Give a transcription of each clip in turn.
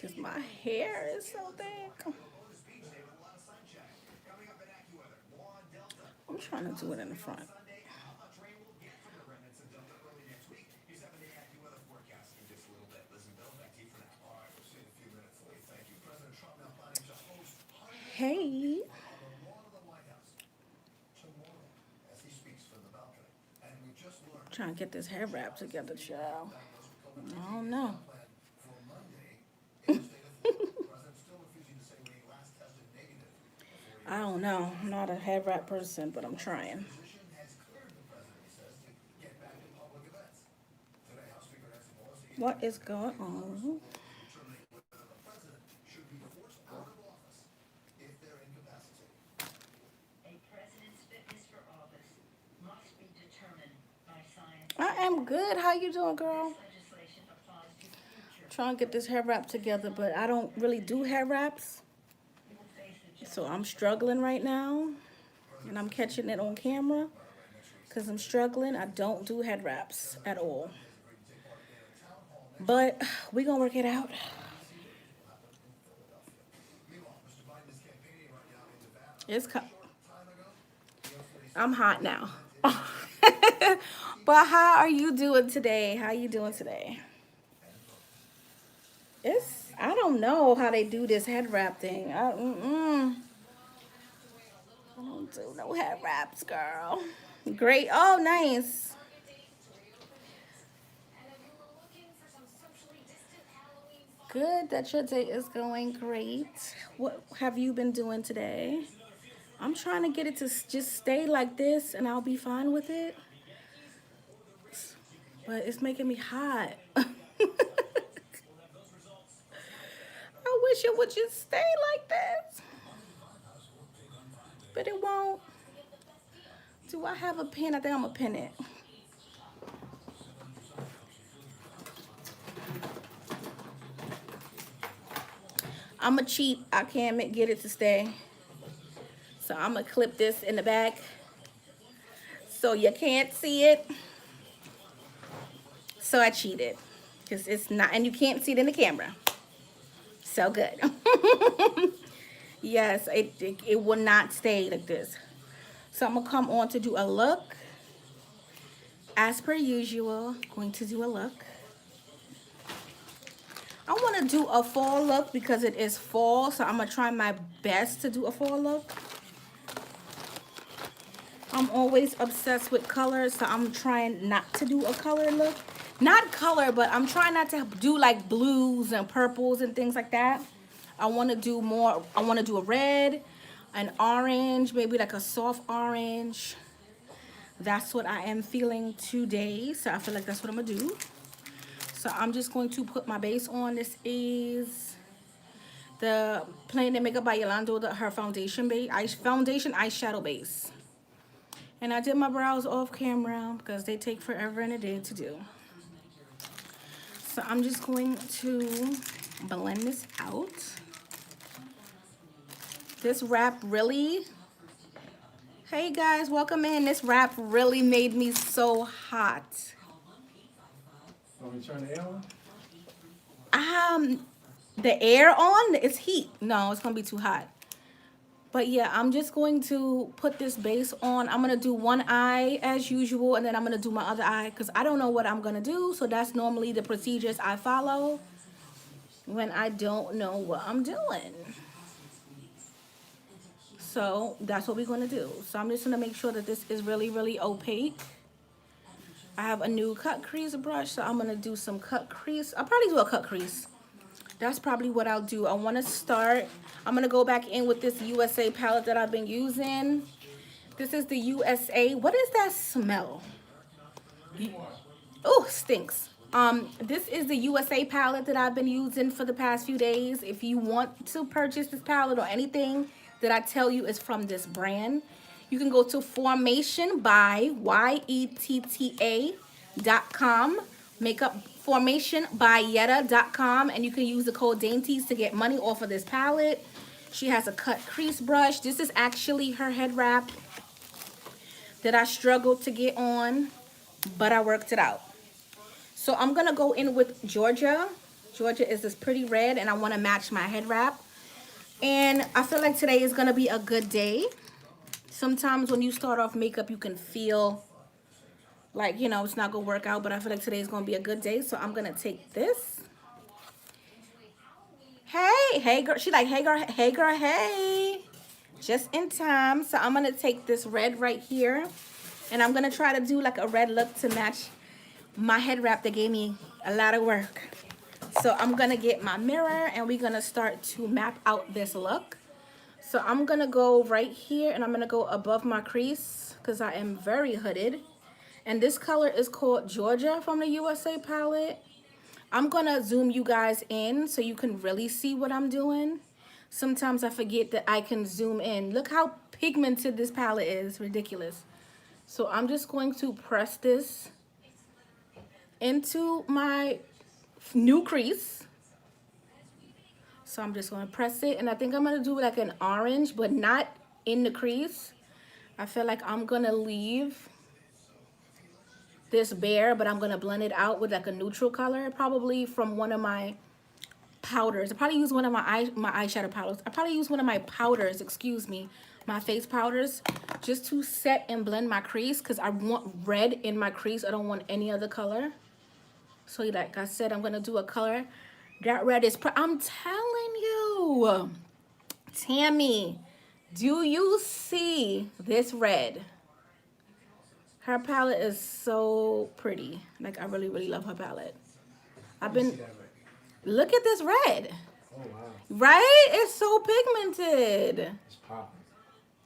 Because my hair is so thick. I'm trying to do it in the front. Hey. Trying to get this hair wrap together, child. I don't know. I don't know. I'm not a hair wrap person, but I'm trying. What is going on? I am good. How you doing, girl? Trying to get this hair wrap together, but I don't really do hair wraps. So I'm struggling right now. And I'm catching it on camera because I'm struggling. I don't do head wraps at all. But we gonna work it out. It's I'm hot now. But how are you doing today? How you doing today? I don't know how they do this head wrap thing. I don't do no head wraps, girl. Great. Oh, nice. Good that your day is going great. What have you been doing today? I'm trying to get it to just stay like this and I'll be fine with it. But it's making me hot. I wish it would just stay like this. But it won't. Do I have a pen? I think I'm going to pin it. I'm going to cheat. I can't get it to stay. So I'm going to clip this in the back so you can't see it. So I cheated because it's not, and you can't see it in the camera. So good. Yes, it will not stay like this. So I'm going to come on to do a look. As per usual, going to do a look. I want to do a fall look because it is fall. So I'm going to try my best to do a fall look. I'm always obsessed with colors, so I'm trying not to do a color look. Not color, but I'm trying not to do like blues and purples and things like that. I want to do more. I want to do a red, an orange, maybe like a soft orange. That's what I am feeling today. So I feel like that's what I'm going to do. So I'm just going to put my base on. This is the Plain and Makeup by Yolanda, her foundation base, foundation eyeshadow base. And I did my brows off camera because they take forever and a day to do. So I'm just going to blend this out. This wrap really, hey guys, welcome in. This wrap really made me so hot. Want me to turn the air on? The air on, it's heat. No, it's gonna be too hot. But yeah, I'm just going to put this base on. I'm going to do one eye as usual, and then I'm going to do my other eye because I don't know what I'm going to do. So that's normally the procedures I follow when I don't know what I'm doing. So that's what we're going to do. So I'm just going to make sure that this is really, really opaque. I have a new cut crease brush, so I'm going to do some cut crease. I'll probably do a cut crease. That's probably what I'll do. I want to start. I'm going to go back in with this USA palette that I've been using. This is the USA. What is that smell? Oh, stinks. This is the USA palette that I've been using for the past few days. If you want to purchase this palette or anything that I tell you is from this brand, you can go to Formation by YETTA.com. Makeup Formation by Yetta.com, and you can use the code dainties to get money off of this palette. She has a cut crease brush. This is actually her head wrap that I struggled to get on, but I worked it out. So I'm gonna go in with Georgia Georgia is this pretty red, and I want to match my head wrap. And I feel like today is going to be a good day. Sometimes when you start off makeup, you can feel like, you know, it's not going to work out. But I feel like today is going to be a good day. So I'm going to take this. Hey, girl. She like, hey, girl, hey, girl, hey. Just in time. So I'm going to take this red right here. And I'm going to try to do like a red look to match my head wrap that gave me a lot of work. So I'm going to get my mirror and we're going to start to map out this look. So I'm going to go right here and I'm going to go above my crease because I am very hooded. And this color is called Georgia from the USA palette. I'm going to zoom you guys in so you can really see what I'm doing. Sometimes I forget that I can zoom in. Look how pigmented this palette is. Ridiculous. So I'm just going to press this into my new crease. So I'm just going to press it. And I think I'm going to do like an orange, but not in the crease. I feel like I'm going to leave this bare, but I'm going to blend it out with like a neutral color, probably from one of my powders. I probably use one of my eyeshadow powders. I probably use one of my powders, excuse me, my face powders, just to set and blend my crease because I want red in my crease. I don't want any other color. So like I said, I'm going to do a color. That red is, I'm telling you, Tammy, do you see this red? Her palette is so pretty. Like, I really, really love her palette. Look at this red. Oh, wow. Right? It's so pigmented. It's popping.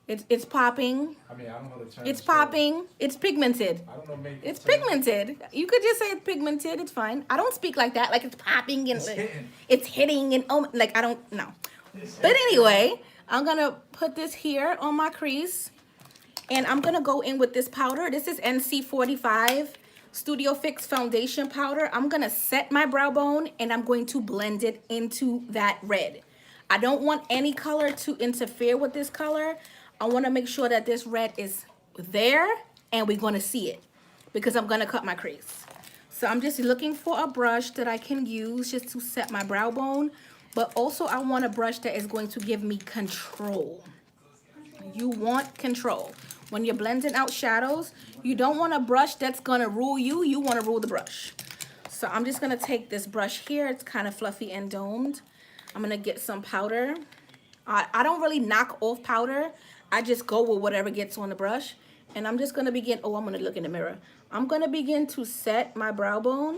It's popping. I mean, I don't know the term. It's popping. It's pigmented. I don't know. Maybe it's pigmented. You could just say it's pigmented. It's fine. I don't speak like that. Like it's popping and it's hitting and like I don't know. But anyway, I'm gonna put this here on my crease, and I'm gonna go in with this powder. This is NC45 Studio Fix Foundation Powder. I'm gonna set my brow bone and I'm going to blend it into that red. I don't want any color to interfere with this color. I want to make sure that this red is there and we're going to see it because I'm going to cut my crease. So I'm just looking for a brush that I can use just to set my brow bone. But also I want a brush that is going to give me control. You want control. When you're blending out shadows, you don't want a brush that's going to rule you. You want to rule the brush. So I'm just going to take this brush here. It's kind of fluffy and domed. I'm going to get some powder. I don't really knock off powder. I just go with whatever gets on the brush. And I'm just going to begin. Oh, I'm going to look in the mirror. I'm going to begin to set my brow bone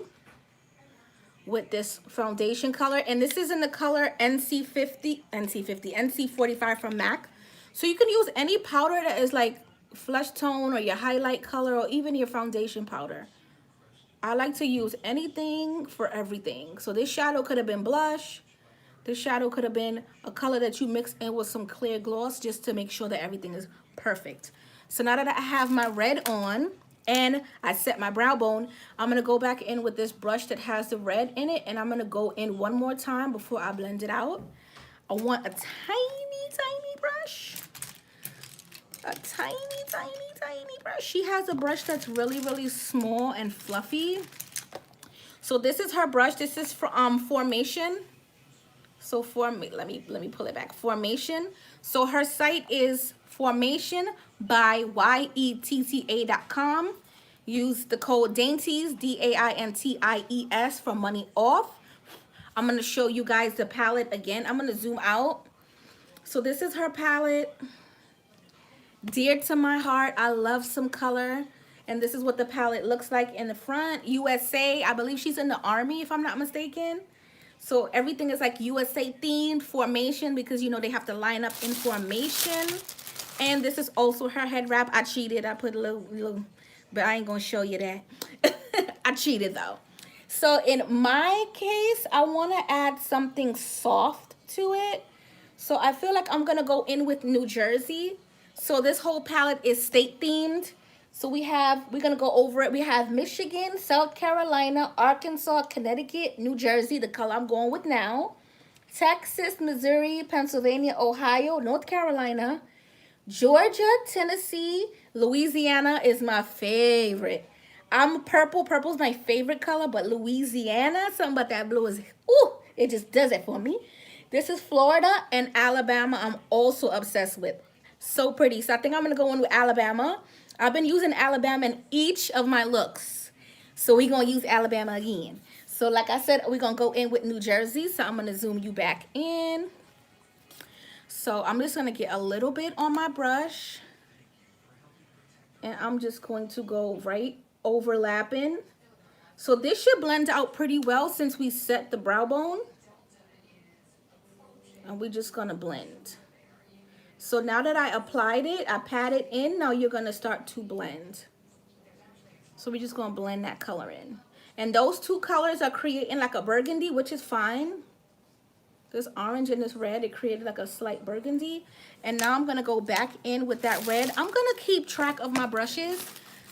with this foundation color. And this is in the color NC45 from MAC. So you can use any powder that is like flesh tone or your highlight color or even your foundation powder. I like to use anything for everything. So this shadow could have been blush. This shadow could have been a color that you mix in with some clear gloss just to make sure that everything is perfect. So now that I have my red on and I set my brow bone, I'm going to go back in with this brush that has the red in it. And I'm going to go in one more time before I blend it out. I want a tiny, tiny brush. A tiny, tiny, tiny brush. She has a brush that's really, really small and fluffy. So this is her brush. This is from Formation. So let me pull it back. Formation. So her site is Formation by YETTA.com. Use the code dainties, DAINTIES, for money off. I'm going to show you guys the palette again. I'm going to zoom out. So this is her palette. Dear to my heart. I love some color. And this is what the palette looks like in the front. USA. I believe she's in the Army, if I'm not mistaken. So everything is like USA themed. Formation, because you know they have to line up in formation. And this is also her head wrap. I cheated. I put a little, but I ain't gonna show you that. I cheated though. So in my case, I want to add something soft to it. So I feel like I'm gonna go in with New Jersey. So this whole palette is state themed. So we're gonna go over it. We have Michigan, South Carolina, Arkansas, Connecticut, New Jersey, the color I'm going with now, Texas, Missouri, Pennsylvania, Ohio, North Carolina, Georgia, Tennessee, Louisiana is my favorite. I'm purple. Purple's my favorite color, but Louisiana, something about that blue is, ooh, it just does it for me. This is Florida and Alabama. I'm also obsessed with. So pretty. So I think I'm going to go in with Alabama. I've been using Alabama in each of my looks. So we're going to use Alabama again. So like I said, we're going to go in with New Jersey. So I'm going to zoom you back in. So I'm just going to get a little bit on my brush. And I'm just going to go right overlapping. So this should blend out pretty well since we set the brow bone. And we're just gonna blend. So now that I applied it, I pat it in, now you're gonna start to blend. So we're just gonna blend that color in. And those two colors are creating like a burgundy, which is fine. This orange and this red, it created like a slight burgundy. And now I'm gonna go back in with that red. I'm gonna keep track of my brushes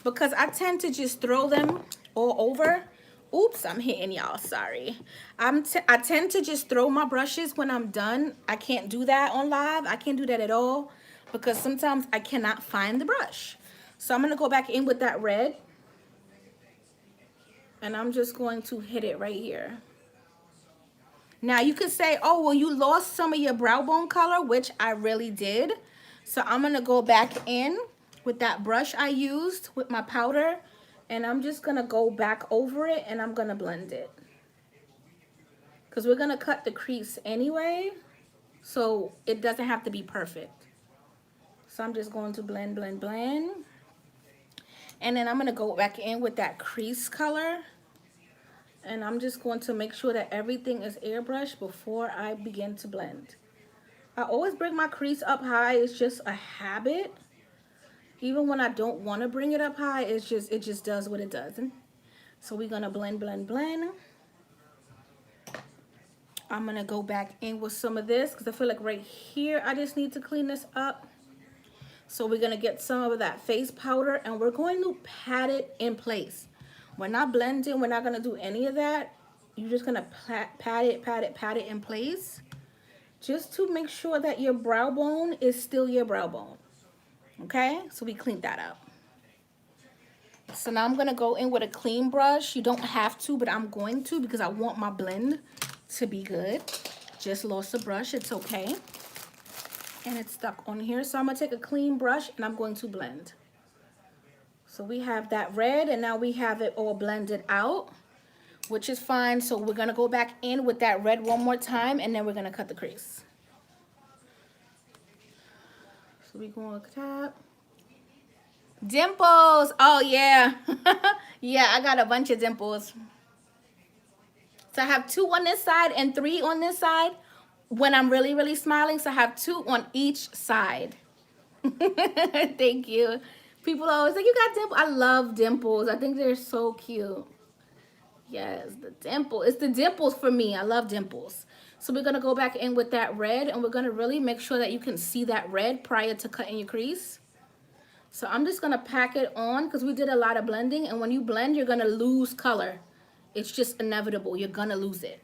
because I tend to just throw them all over. Oops, I'm hitting y'all, sorry. I tend to just throw my brushes when I'm done. I can't do that on live. I can't do that at all because sometimes I cannot find the brush. So I'm gonna go back in with that red. And I'm just going to hit it right here. Now you could say, oh, well, you lost some of your brow bone color, which I really did. So I'm gonna go back in with that brush I used with my powder, and I'm just gonna go back over it and I'm gonna blend it. Because we're gonna cut the crease anyway, so it doesn't have to be perfect. So I'm just going to blend, blend, blend. And then I'm gonna go back in with that crease color. And I'm just going to make sure that everything is airbrushed before I begin to blend. I always bring my crease up high. It's just a habit. Even when I don't want to bring it up high, it just does what it does. So we're going to blend, blend, blend. I'm going to go back in with some of this because I feel like right here I just need to clean this up. So we're going to get some of that face powder and we're going to pat it in place. We're not blending. We're not going to do any of that. You're just going to pat it in place. Just to make sure that your brow bone is still your brow bone. Okay? So we cleaned that up. So now I'm going to go in with a clean brush. You don't have to, but I'm going to because I want my blend to be good. Just lost a brush. It's okay. And it's stuck on here. So I'm going to take a clean brush and I'm going to blend. So we have that red and now we have it all blended out, which is fine. So we're going to go back in with that red one more time and then we're going to cut the crease. So we're going to tap. Dimples. Oh, yeah. Yeah, I got a bunch of dimples. So I have 2 on this side and 3 on this side when I'm really, really smiling. So I have 2 on each side. Thank you. People always like, you got dimples. I love dimples. I think they're so cute. Yes, the dimple. It's the dimples for me. I love dimples. So we're going to go back in with that red. And we're going to really make sure that you can see that red prior to cutting your crease. So I'm just going to pack it on because we did a lot of blending. And when you blend, you're going to lose color. It's just inevitable. You're going to lose it.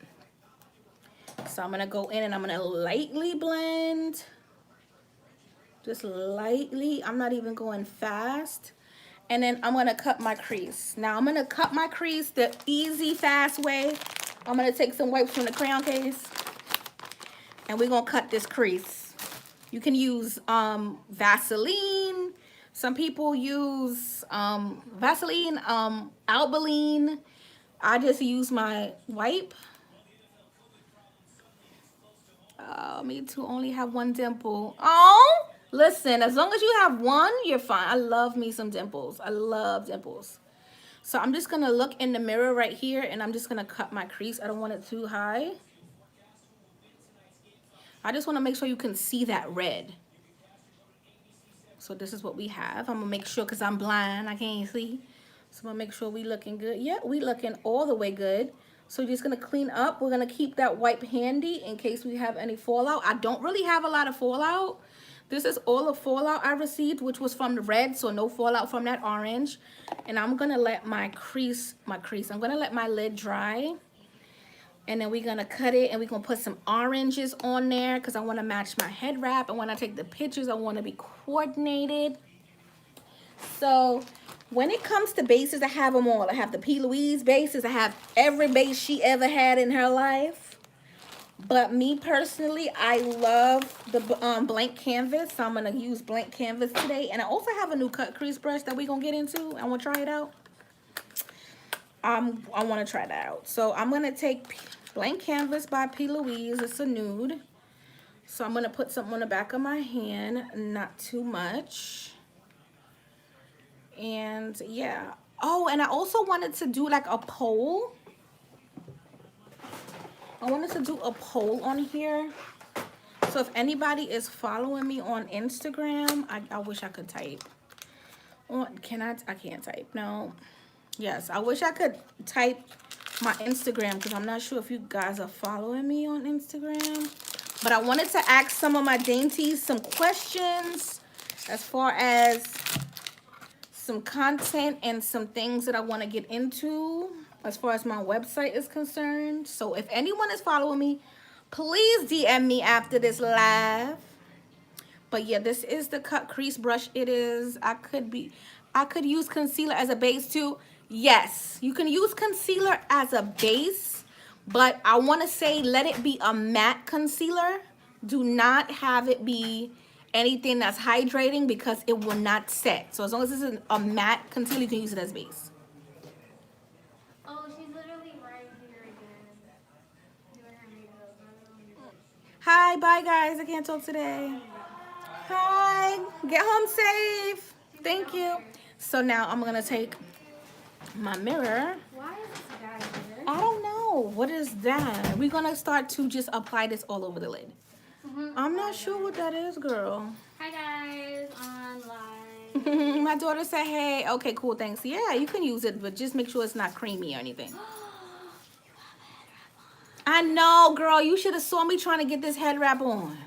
So I'm going to go in and I'm going to lightly blend. Just lightly. I'm not even going fast. And then I'm going to cut my crease. Now I'm going to cut my crease the easy, fast way. I'm going to take some wipes from the crayon case. And we're going to cut this crease. You can use Vaseline. Some people use Vaseline, Albaline. I just use my wipe. Me too, only have 1 dimple. Oh, listen, as long as you have 1, you're fine. I love me some dimples. I love dimples. So I'm just going to look in the mirror right here and I'm just going to cut my crease. I don't want it too high. I just want to make sure you can see that red. So this is what we have. I'm going to make sure because I'm blind. I can't see. So I'm going to make sure we looking good. Yeah, we looking all the way good. So we're just going to clean up. We're going to keep that wipe handy in case we have any fallout. I don't really have a lot of fallout. This is all the fallout I received, which was from the red. So no fallout from that orange. And I'm going to let my crease, I'm going to let my lid dry. And then we're going to cut it and we're going to put some oranges on there because I want to match my head wrap. And when I take the pictures, I want to be coordinated. So When it comes to bases, I have them all. I have the P. Louise bases. I have every base she ever had in her life. But me personally, I love the blank canvas. So I'm going to use blank canvas today. And I also have a new cut crease brush that we're going to get into. I want to try it out. I want to try that out. So I'm going to take blank canvas by P. Louise. It's a nude. So I'm going to put something on the back of my hand. Not too much. And yeah. Oh, and I also wanted to do like a poll. I wanted to do a poll on here. So if anybody is following me on Instagram, I wish I could type. Can I can't type. No. Yes, I wish I could type my Instagram because I'm not sure if you guys are following me on Instagram. But I wanted to ask some of my dainties some questions as far as some content and some things that I want to get into as far as my website is concerned. So if anyone is following me, please DM me after this live. But yeah, this is the cut crease brush. It is, I could use concealer as a base too. Yes, you can use concealer as a base, but I want to say let it be a matte concealer. Do not have it be anything that's hydrating because it will not set. So as long as it's a matte concealer, you can use it as base. Oh, she's literally right here again. Doing her makeup. Hi, bye guys. I can't talk today. Hi, get home safe. Thank you. So now I'm gonna take my mirror. Why is this guy here? I don't know. What is that? We're gonna start to just apply this all over the lid. I'm not sure what that is, girl. Hi guys, on live. My daughter said, hey. Okay, cool, thanks. Yeah, you can use it, but just make sure it's not creamy or anything. I know, girl. You should have saw me trying to get this head wrap on.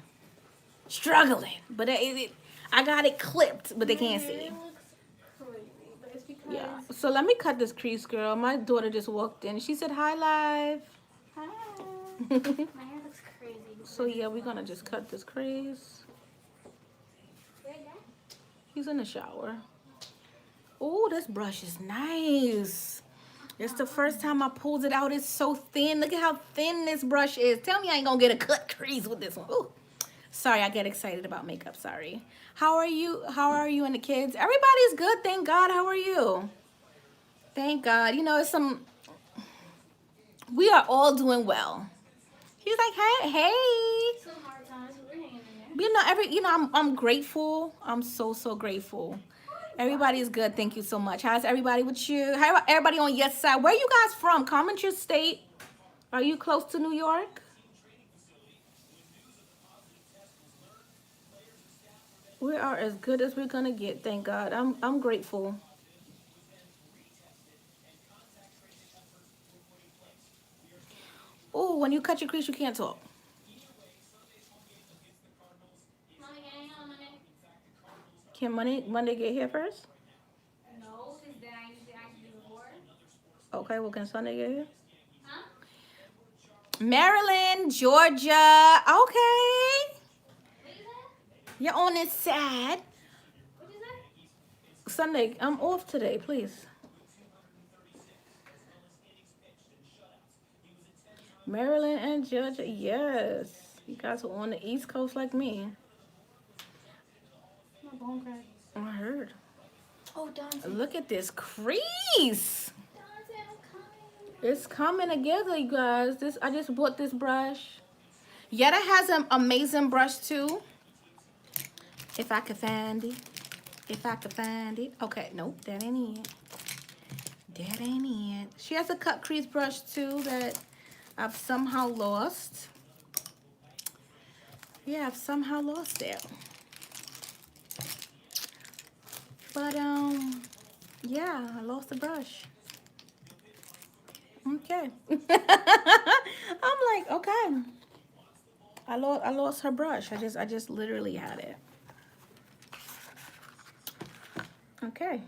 Struggling. But I got it clipped, but they can't see. It looks crazy, but it's because Yeah. So let me cut this crease, girl. My daughter just walked in. She said, hi, live. hi. My hair looks crazy. So yeah, we're gonna just cut this crease. He's in the shower. Oh, this brush is nice. It's the first time I pulled it out. It's so thin. Look at how thin this brush is. Tell me I ain't gonna get a cut crease with this one. Ooh. Sorry, I get excited about makeup. Sorry. How are you? How are you and the kids? Everybody's good, thank God. How are you? Thank God. You know, we are all doing well. He's like, hey. Some hard times, but we're hanging in there. I'm grateful. I'm so grateful. Everybody's good. Thank you so much. How's everybody with you? How about everybody on your side? Where are you guys from? Comment your state. Are you close to New York? We are as good as we're gonna get. Thank God. I'm grateful. Oh, when you cut your crease, you can't talk. Mommy, hang on a minute. Can Monday get here first? No, because then I usually actually do before. Okay, well, can Sunday get here? Huh? Maryland, Georgia. Okay. What is that? You're on this side. What is that? Sunday, I'm off today, please. Maryland and Georgia, yes. You guys are on the East Coast like me. My bone crack. I heard. Oh, Dante. Look at this crease. Dante, I'm coming. It's coming together, you guys. I just bought this brush. Yetta has an amazing brush too. If I could find it. If I could find it. Okay, nope, that ain't it. That ain't it. She has a cut crease brush too that I've somehow lost. Yeah, I've somehow lost it. But yeah, I lost the brush. Okay. I'm like, okay. I lost her brush. I just literally had it. Okay.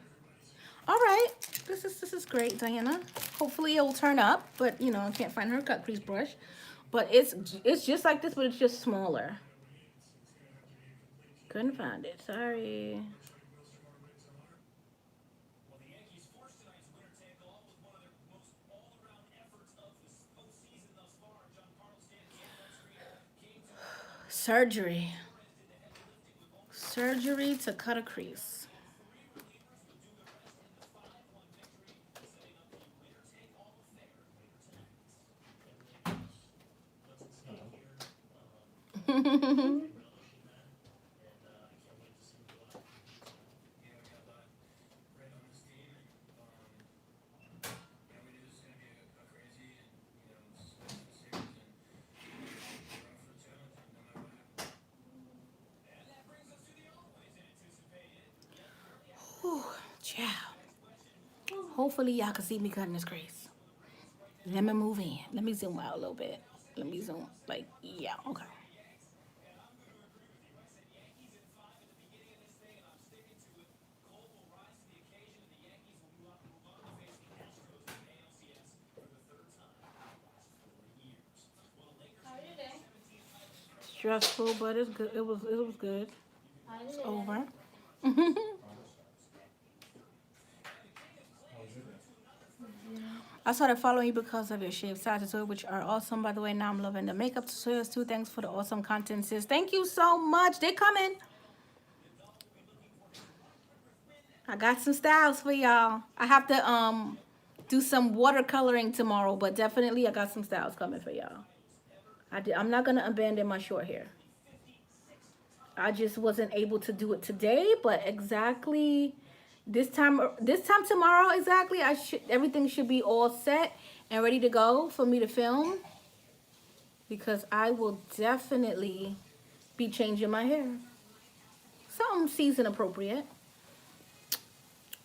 All right. This is great, Diana. Hopefully it will turn up, but you know, I can't find her cut crease brush. But it's just like this, but it's just smaller. Couldn't find it. Sorry. Surgery. Surgery to cut a crease. Whew, child. Hopefully y'all can see me cutting this crease. Let me move in. Let me zoom out a little bit. Let me zoom, like, yeah, okay. How are you today? Stressful, but it's good. It was good. How are you It's today? over. I started following you because of your shaved side tutorial, which are awesome, by the way. Now I'm loving the makeup tutorials too. Thanks for the awesome content, sis. Thank you so much. They coming. I got some styles for y'all. I have to do some watercoloring tomorrow, but definitely I got some styles coming for y'all. I'm not gonna abandon my short hair. I just wasn't able to do it today, but exactly this time tomorrow exactly, everything should be all set and ready to go for me to film, because I will definitely be changing my hair. Something season appropriate.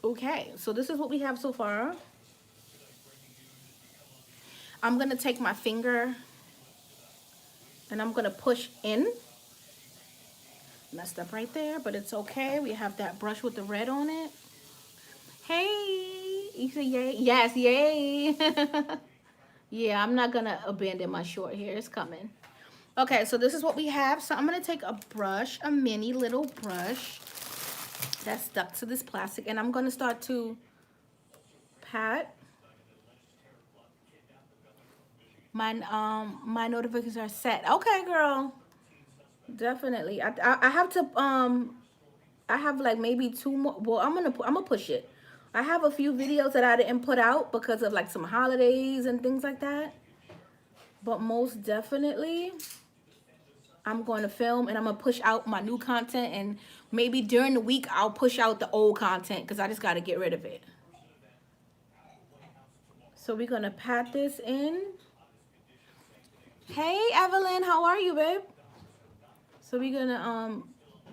Okay, so this is what we have so far. I'm gonna take my finger and I'm gonna push in. Messed up right there, but it's okay. We have that brush with the red on it. Hey, you say yay? Yes, yay. Yeah, I'm not gonna abandon my short hair. It's coming. Okay, so this is what we have. So I'm gonna take a brush, a mini little brush that's stuck to this plastic, and I'm gonna start to pat. My notifications are set. Okay, girl. Definitely. I have to I have like maybe two more. Well, I'm gonna push it. I have a few videos that I didn't put out because of like some holidays and things like that. But most definitely, I'm going to film and I'm gonna push out my new content, and maybe during the week I'll push out the old content because I just got to get rid of it. So we're gonna pat this in. Hey Evelyn, how are you, babe? So we're gonna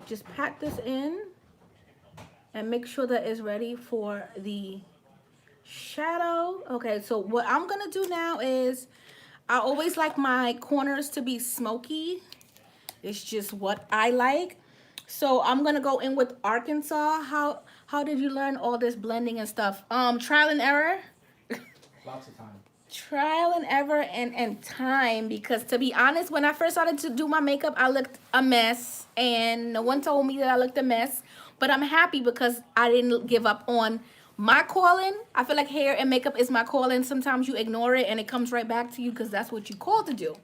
just pat this in and make sure that it's ready for the shadow. Okay, so what I'm gonna do now is, I always like my corners to be smoky. It's just what I like. So I'm gonna go in with Arkansas. How did you learn all this blending and stuff? Trial and error. Lots of time. Trial and error and time, because to be honest, when I first started to do my makeup, I looked a mess and no one told me that I looked a mess. But I'm happy because I didn't give up on my calling. I feel like hair and makeup is my calling. Sometimes you ignore it and it comes right back to you because that's what you called to do.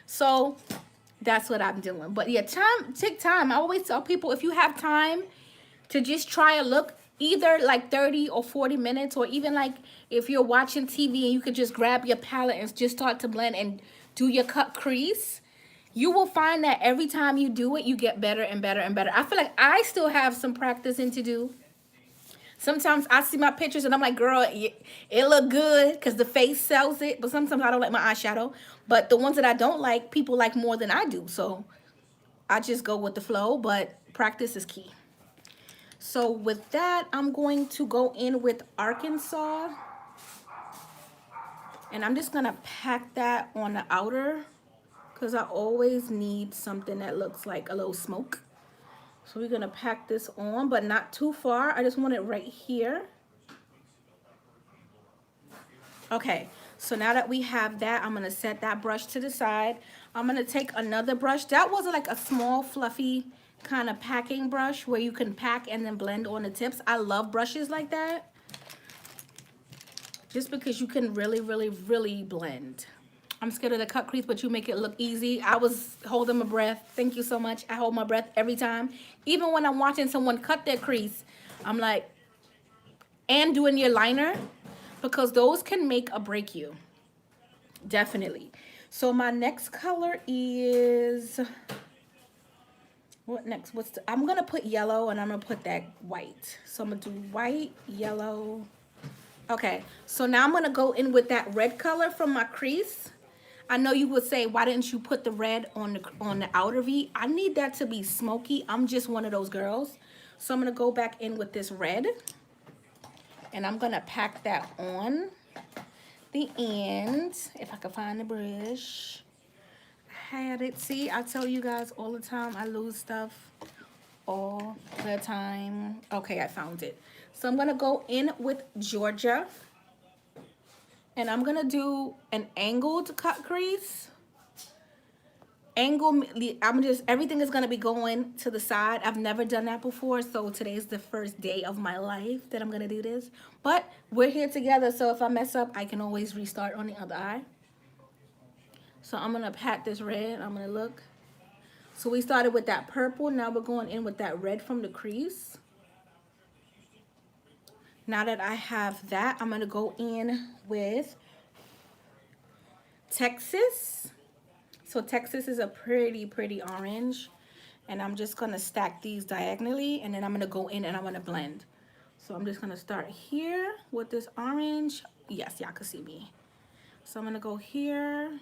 So that's what I'm doing. But yeah, take time. I always tell people, if you have time to just try a look, either like 30 or 40 minutes, or even like if you're watching TV and you could just grab your palette and just start to blend and do your cut crease, you will find that every time you do it, you get better and better and better. I feel like I still have some practicing to do. Sometimes I see my pictures and I'm like, girl, it look good because the face sells it. But sometimes I don't like my eyeshadow. But the ones that I don't like, people like more than I do. So I just go with the flow. But practice is key. So with that, I'm going to go in with Arkansas. And I'm just going to pack that on the outer, because I always need something that looks like a little smoke. So we're going to pack this on, but not too far. I just want it right here. Okay, so now that we have that, I'm going to set that brush to the side. I'm going to take another brush. That was like a small, fluffy kind of packing brush where you can pack and then blend on the tips. I love brushes like that, just because you can really, really, really blend. I'm scared of the cut crease, but you make it look easy. I was holding my breath. Thank you so much. I hold my breath every time. Even when I'm watching someone cut their crease, I'm like, and doing your liner, because those can make or break you. Definitely. So my next color is, what next? I'm going to put yellow and I'm going to put that white. So I'm going to do white, yellow. Okay. So now I'm going to go in with that red color from my crease. I know you would say, why didn't you put the red on the outer V? I need that to be smoky. I'm just one of those girls. So I'm going to go back in with this red. And I'm going to pack that on the end. If I can find the brush. I had it. See, I tell you guys all the time, I lose stuff all the time. Okay, I found it. So I'm going to go in with Georgia. And I'm going to do an angled cut crease. Everything is going to be going to the side. I've never done that before, so today's the first day of my life that I'm going to do this. But we're here together, so if I mess up, I can always restart on the other eye. So I'm going to pat this red. I'm going to look. So we started with that purple. Now we're going in with that red from the crease. Now that I have that, I'm going to go in with Texas. So Texas is a pretty orange. And I'm just going to stack these diagonally. And then I'm going to go in and I'm going to blend. So I'm just going to start here with this orange. Yes, y'all can see me. So I'm going to go here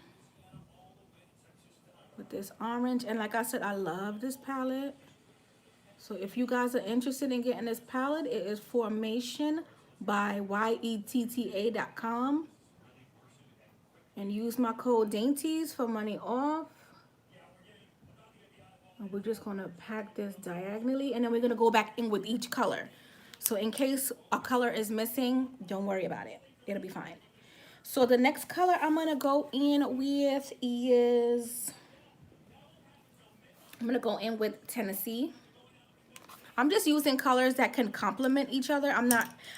with this orange. And like I said, I love this palette. So if you guys are interested in getting this palette, it is Formation by yetta.com. And use my code dainties for money off. And we're just going to pack this diagonally. And then we're going to go back in with each color. So in case a color is missing, don't worry about it. It'll be fine. So the next color I'm going to go in with is, I'm going to go in with Tennessee. I'm just using colors that can complement each other.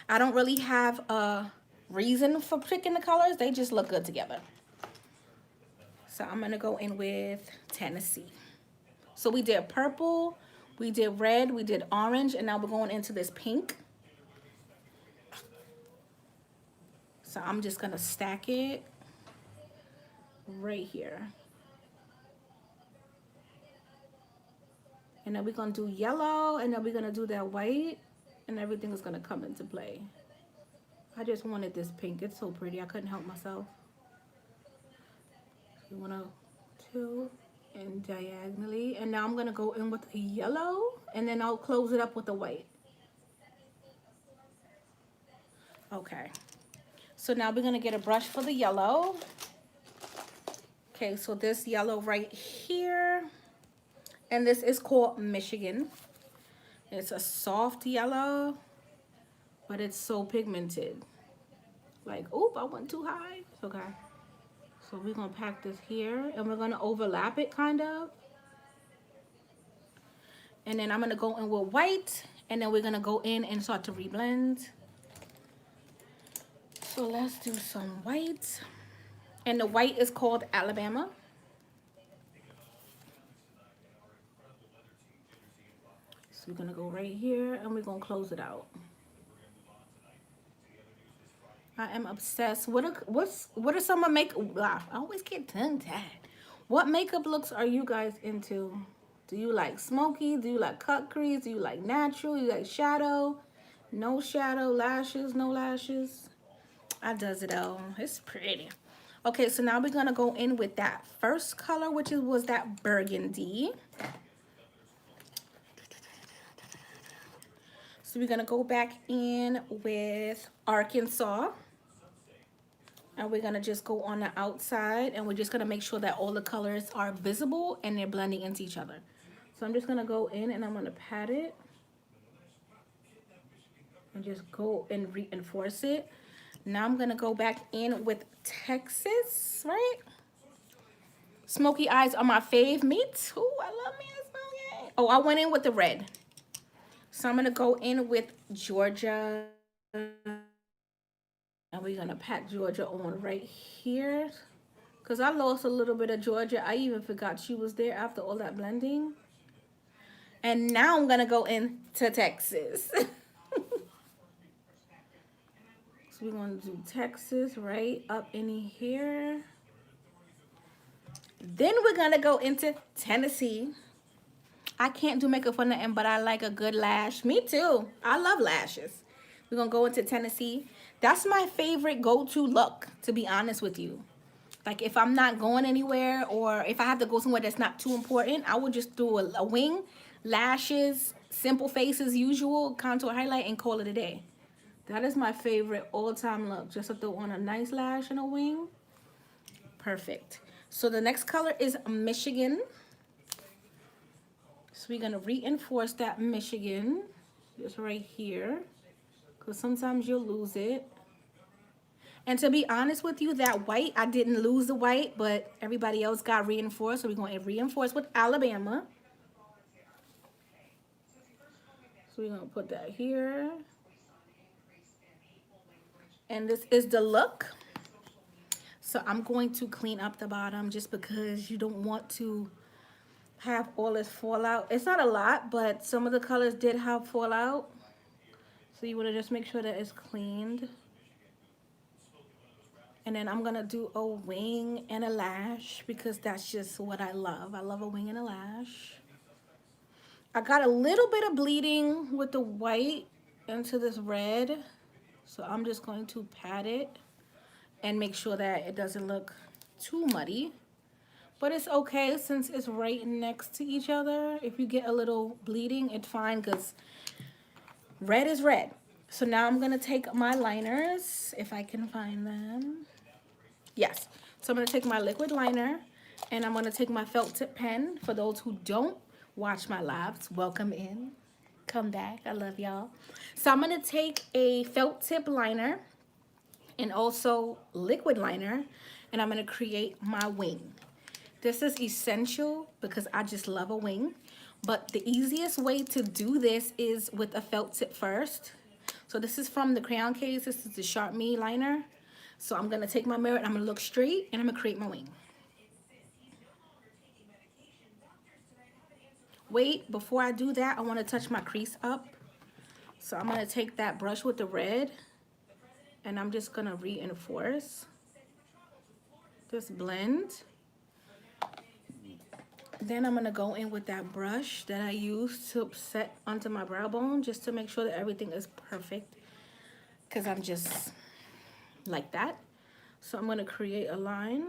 I don't really have a reason for picking the colors. They just look good together. So I'm going to go in with Tennessee. So we did purple, we did red, we did orange, and now we're going into this pink. So I'm just going to stack it right here. And then we're going to do yellow, and then we're going to do that white, and everything is going to come into play. I just wanted this pink. It's so pretty. I couldn't help myself. So 1, 2, and diagonally. And now I'm going to go in with a yellow, and then I'll close it up with the white. Okay. So now we're going to get a brush for the yellow. Okay, so this yellow right here. And this is called Michigan. It's a soft yellow, but it's so pigmented. Like, oop, I went too high. It's okay. So we're going to pack this here, and we're going to overlap it kind of. And then I'm going to go in with white, and then we're going to go in and start to reblend. So let's do some white. And the white is called Alabama. So we're going to go right here, and we're going to close it out. I am obsessed. What are some of makeup? I always get tongue-tied. What makeup looks are you guys into? Do you like smoky? Do you like cut crease? Do you like natural? You like shadow? No shadow, lashes, no lashes. I does it all. It's pretty. Okay, so now we're gonna go in with that first color, which was that burgundy. So we're gonna go back in with Arkansas. And we're gonna just go on the outside, and we're just gonna make sure that all the colors are visible and they're blending into each other. So I'm just gonna go in and I'm gonna pat it and just go and reinforce it. Now I'm gonna go back in with Texas, right? Smoky eyes are my fave. Me too. I love me a smoky. Oh, I went in with the red. So I'm gonna go in with Georgia. And we're gonna pat Georgia on right here. Because I lost a little bit of Georgia. I even forgot she was there after all that blending. And now I'm going to go into Texas. So we're going to do Texas right up in here. Then we're going to go into Tennessee. I can't do makeup for nothing, but I like a good lash. Me too. I love lashes. We're going to go into Tennessee. That's my favorite go-to look, to be honest with you. Like if I'm not going anywhere or if I have to go somewhere that's not too important, I would just do a wing, lashes, simple face as usual, contour highlight, and call it a day. That is my favorite all-time look. Just to throw on a nice lash and a wing. Perfect. So the next color is Michigan. So we're going to reinforce that Michigan just right here because sometimes you'll lose it. And to be honest with you, that white, I didn't lose the white, but everybody else got reinforced. So we're going to reinforce with Alabama. So we're going to put that here. And this is the look. So I'm going to clean up the bottom just because you don't want to have all this fallout. It's not a lot, but some of the colors did have fallout. So you want to just make sure that it's cleaned. And then I'm going to do a wing and a lash because that's just what I love. I love a wing and a lash. I got a little bit of bleeding with the white into this red. So I'm just going to pat it and make sure that it doesn't look too muddy. But it's okay since it's right next to each other. If you get a little bleeding, it's fine because red is red. So now I'm going to take my liners, if I can find them. Yes. So I'm going to take my liquid liner and I'm going to take my felt tip pen. For those who don't watch my lives, welcome in. Come back. I love y'all. So I'm going to take a felt tip liner and also liquid liner and I'm going to create my wing. This is essential because I just love a wing. But the easiest way to do this is with a felt tip first. So this is from the crayon case. This is the Sharp Me liner. So I'm going to take my mirror and I'm going to look straight and I'm going to create my wing. Wait, before I do that, I want to touch my crease up. So I'm going to take that brush with the red and I'm just going to reinforce. Just blend. Then I'm going to go in with that brush that I used to set onto my brow bone just to make sure that everything is perfect. Because I'm just like that. So I'm going to create a line.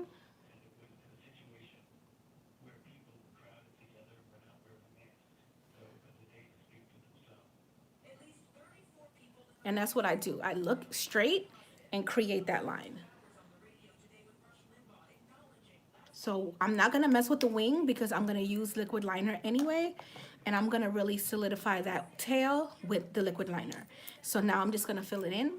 And that's what I do. I look straight and create that line. So I'm not going to mess with the wing because I'm going to use liquid liner anyway. And I'm going to really solidify that tail with the liquid liner. So now I'm just going to fill it in.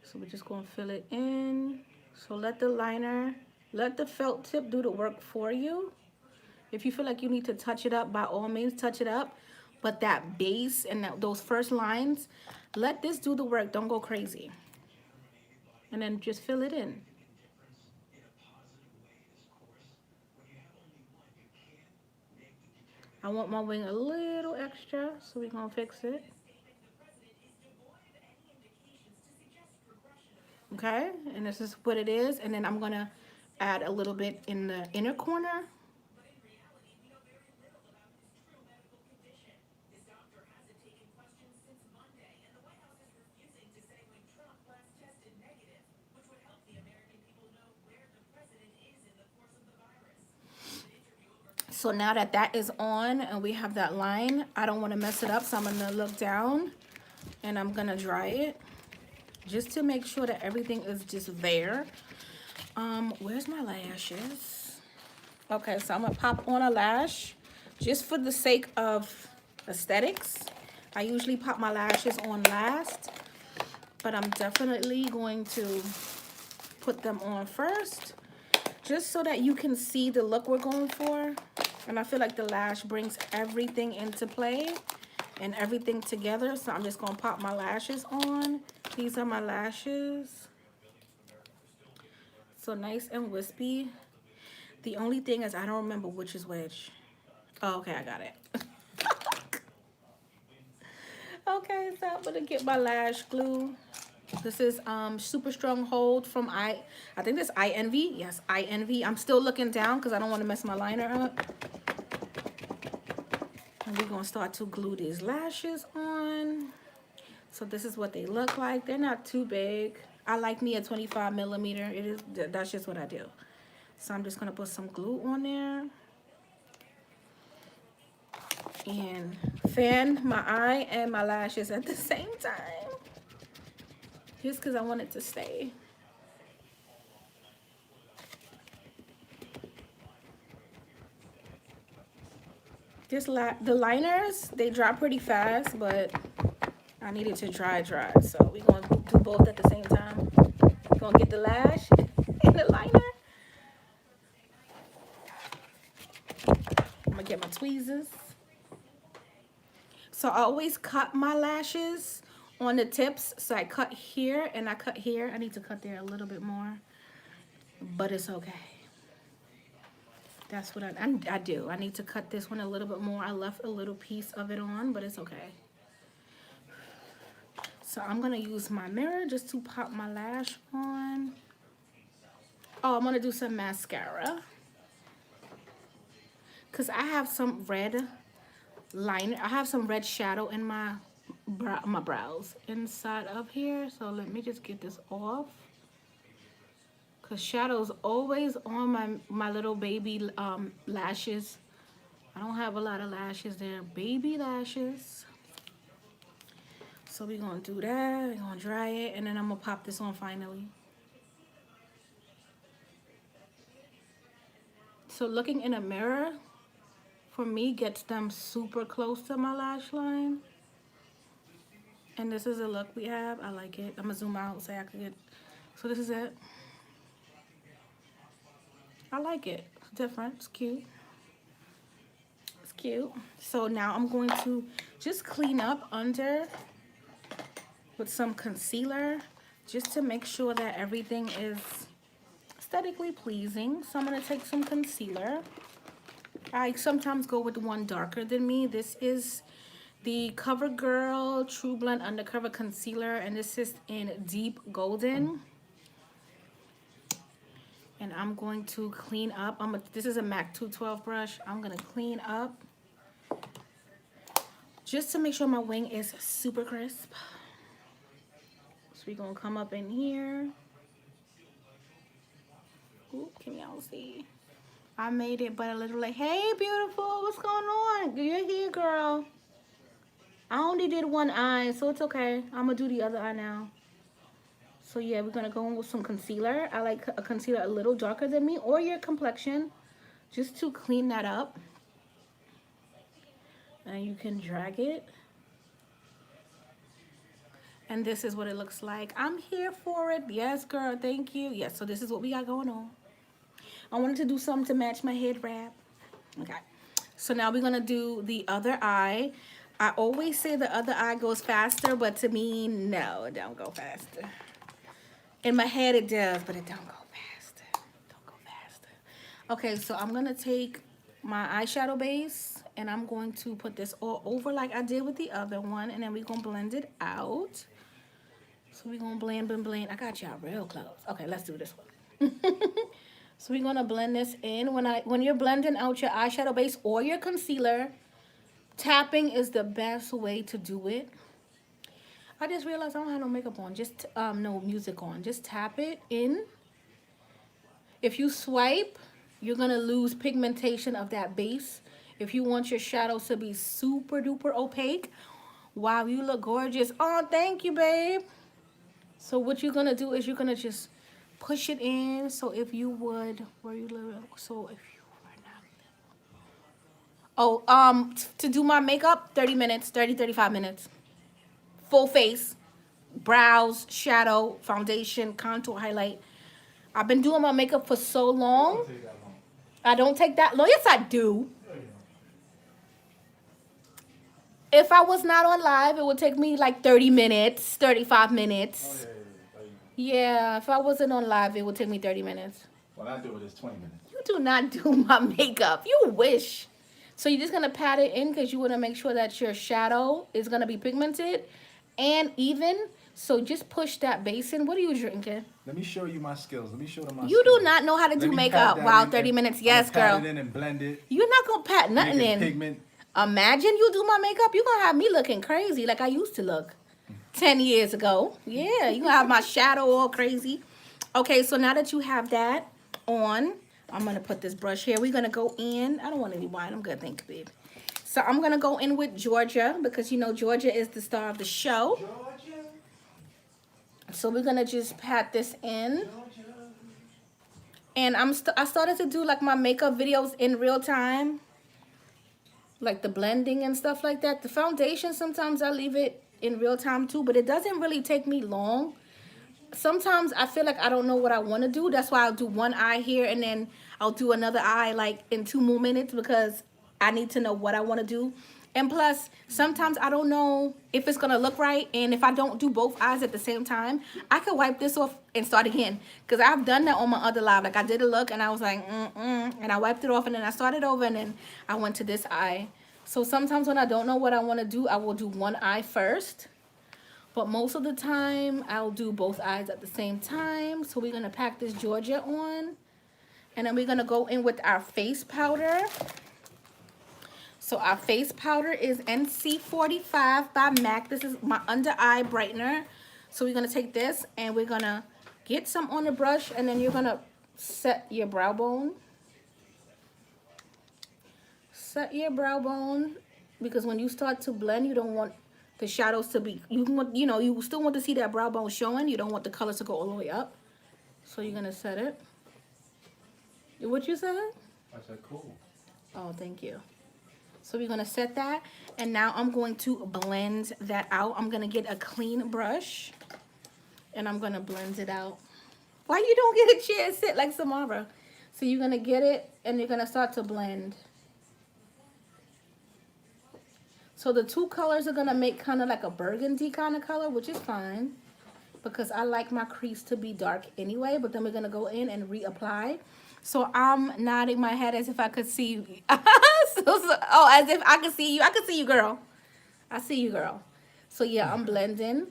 So we're just going to fill it in. So let the felt tip do the work for you. If you feel like you need to touch it up, by all means, touch it up. But that base and those first lines, let this do the work. Don't go crazy. And then just fill it in. I want my wing a little extra, so we're going to fix it. Okay, and this is what it is. And then I'm going to add a little bit in the inner corner. So now that that is on and we have that line, I don't want to mess it up. So I'm going to look down and I'm going to dry it just to make sure that everything is just there. Where's my lashes? Okay, so I'm going to pop on a lash just for the sake of aesthetics. I usually pop my lashes on last, but I'm definitely going to put them on first just so that you can see the look we're going for. And I feel like the lash brings everything into play and everything together. So I'm just gonna pop my lashes on. These are my lashes. So nice and wispy. The only thing is I don't remember which is which. Oh, okay, I got it. Okay, so I'm gonna get my lash glue. This is super strong hold from I think this I Envy. Yes, I Envy. I'm still looking down because I don't want to mess my liner up. And we're gonna start to glue these lashes on. So this is what they look like. They're not too big. I like me a 25 millimeter. That's just what I do. So I'm just gonna put some glue on there and fan my eye and my lashes at the same time. Just because I want it to stay. The liners, they dry pretty fast, but I need it to dry. So we're gonna do both at the same time. We're gonna get the lash and the liner. I'm gonna get my tweezers. So I always cut my lashes on the tips. So I cut here and I cut here. I need to cut there a little bit more, but it's okay. That's what I do. I need to cut this one a little bit more. I left a little piece of it on, but it's okay. So I'm gonna use my mirror just to pop my lash on. Oh, I'm gonna do some mascara. Cause I have some red liner. I have some red shadow in my brows inside of here. So let me just get this off. Cause shadow's always on my little baby lashes. I don't have a lot of lashes. They're baby lashes. So we're gonna do that. We're gonna dry it, and then I'm gonna pop this on finally. So looking in a mirror, for me, gets them super close to my lash line. And this is the look we have. I like it. I'm gonna zoom out so I can get. So this is it. I like it. It's different. It's cute. It's cute. So now I'm going to just clean up under with some concealer just to make sure that everything is aesthetically pleasing. So I'm going to take some concealer. I sometimes go with one darker than me. This is the CoverGirl True Blend Undercover Concealer, and this is in Deep Golden. And I'm going to clean up. This is a MAC 212 brush. I'm going to clean up just to make sure my wing is super crisp. So we're going to come up in here. Ooh, can y'all see? I made it, but a little like, hey, beautiful, what's going on? You're here, girl. I only did one eye, so it's okay. I'm going to do the other eye now. So yeah, we're going to go in with some concealer. I like a concealer a little darker than me or your complexion, just to clean that up. And you can drag it. And this is what it looks like. I'm here for it. Yes, girl, thank you. Yes, so this is what we got going on. I wanted to do something to match my head wrap. Okay, so now we're going to do the other eye. I always say the other eye goes faster, but to me, no, it don't go faster. In my head it does, but it don't go faster. Don't go faster. Okay, so I'm gonna take my eyeshadow base and I'm going to put this all over like I did with the other one, and then we're gonna blend it out. So we're gonna blend. I got y'all real close. Okay, let's do this one. So we're gonna blend this in. When you're blending out your eyeshadow base or your concealer, tapping is the best way to do it. I just realized I don't have no makeup on, just no music on. Just tap it in. If you swipe, you're gonna lose pigmentation of that base. If you want your shadows to be super duper opaque, wow, you look gorgeous. Oh, thank you, babe. So what you're gonna do is you're gonna just push it in. So if you would, where you live, so if you were not, to do my makeup, 30 minutes, 35 minutes. Full face, brows, shadow, foundation, contour, highlight. I've been doing my makeup for so long. I don't take that long. Yes, I do. If I was not on live, it would take me like 30 minutes, 35 Oh minutes. yeah, yeah, yeah. Yeah, if I wasn't on live, it would take me 30 minutes. When I do it, it's 20 minutes. You do not do my makeup. You wish. So you're just going to pat it in because you want to make sure that your shadow is going to be pigmented and even. So just push that base in. What are you drinking? Let me show you my skills. Let me show them my You skills. do not know how to Let do me pat makeup. that Wow, in 30 and minutes. I'm Yes, gonna pat girl. it in and blend it. You're not going to pat nothing Make it in. pigment. Imagine you do my makeup. You're going to have me looking crazy like I used to look 10 years ago. Yeah, you going to have my shadow all crazy. Okay, so now that you have that on, I'm going to put this brush here. We're going to go in. I don't want any wine. I'm good, thank you, babe. So I'm going to go in with Georgia because, you know, Georgia is the star of the show. Georgia, So we're going to just pat this in. Georgia. And I started to do like my makeup videos in real time. Like the blending and stuff like that. The foundation, sometimes I leave it in real time too, but it doesn't really take me long. Sometimes I feel like I don't know what I want to do. That's why I'll do one eye here and then I'll do another eye like in 2 more minutes because I need to know what I want to do. And plus, sometimes I don't know if it's going to look right. And if I don't do both eyes at the same time, I could wipe this off and start again. Because I've done that on my other live. Like I did a look and I was like, and I wiped it off and then I started over and then I went to this eye. So sometimes when I don't know what I want to do, I will do one eye first. But most of the time, I'll do both eyes at the same time. So we're going to pack this Georgia on. And then we're going to go in with our face powder. So our face powder is NC45 by MAC. This is my under eye brightener. So we're going to take this and we're going to get some on the brush. And then you're going to set your brow bone. Set your brow bone. Because when you start to blend, you don't want the shadows to be, you still want to see that brow bone showing. You don't want the colors to go all the way up. So you're going to set it. What you said? I said cool. Oh, thank you. So we're going to set that. And now I'm going to blend that out. I'm going to get a clean brush. And I'm going to blend it out. Why you don't get a chair and sit like Samara? So you're going to get it and you're going to start to blend. So the two colors are going to make kind of like a burgundy kind of color, which is fine. Because I like my crease to be dark anyway. But then we're going to go in and reapply. So I'm nodding my head as if I could see you. As if I could see you. I could see you, girl. I see you, girl. So yeah, I'm blending.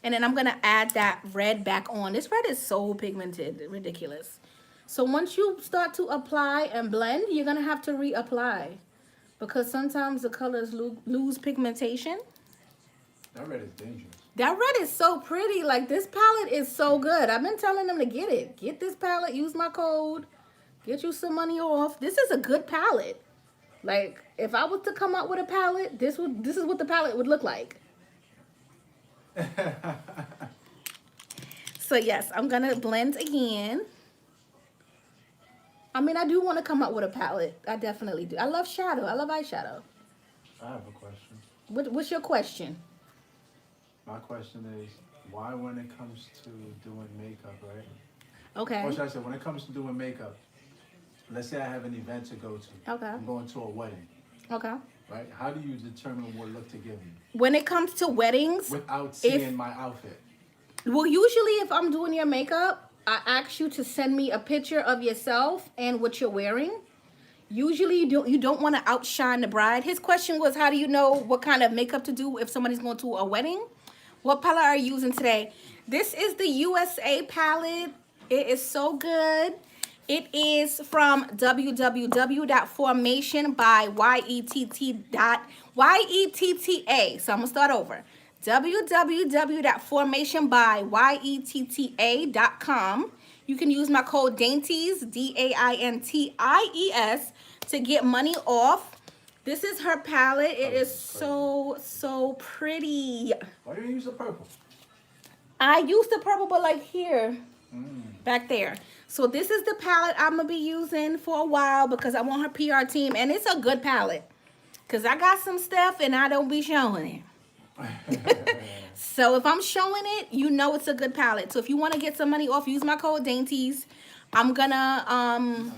And then I'm going to add that red back on. This red is so pigmented. Ridiculous. So once you start to apply and blend, you're going to have to reapply. Because sometimes the colors lose pigmentation. That red is dangerous. That red is so pretty. Like, this palette is so good. I've been telling them to get it. Get this palette. Use my code. Get you some money off. This is a good palette. Like, if I was to come out with a palette, this is what the palette would look like. So, yes, I'm going to blend again. I mean, I do want to come out with a palette. I definitely do. I love shadow. I love eyeshadow. I have a question. What's your question? My question is, why when it comes to doing makeup, right? Okay. Or should I say, when it comes to doing makeup, let's say I have an event to go to. Okay. I'm going to a wedding. Okay. Right? How do you determine what look to give me? When it comes to weddings, Without seeing my outfit. well, usually if I'm doing your makeup, I ask you to send me a picture of yourself and what you're wearing. Usually you don't want to outshine the bride. His question was, how do you know what kind of makeup to do if somebody's going to a wedding? What palette are you using today? This is the USA palette. It is so good. It is from www.formation by YETTA. So I'm going to start over. www.formationbyyetta.com. You can use my code dainties, DAINTIES, to get money off. This is her palette. It is so pretty. Why do you use the purple? I used the purple, but like here, back there. So this is the palette I'm going to be using for a while because I want her PR team. And it's a good palette because I got some stuff and I don't be showing it. So if I'm showing it, you know it's a good palette. So if you want to get some money off, use my code dainties. I'm going to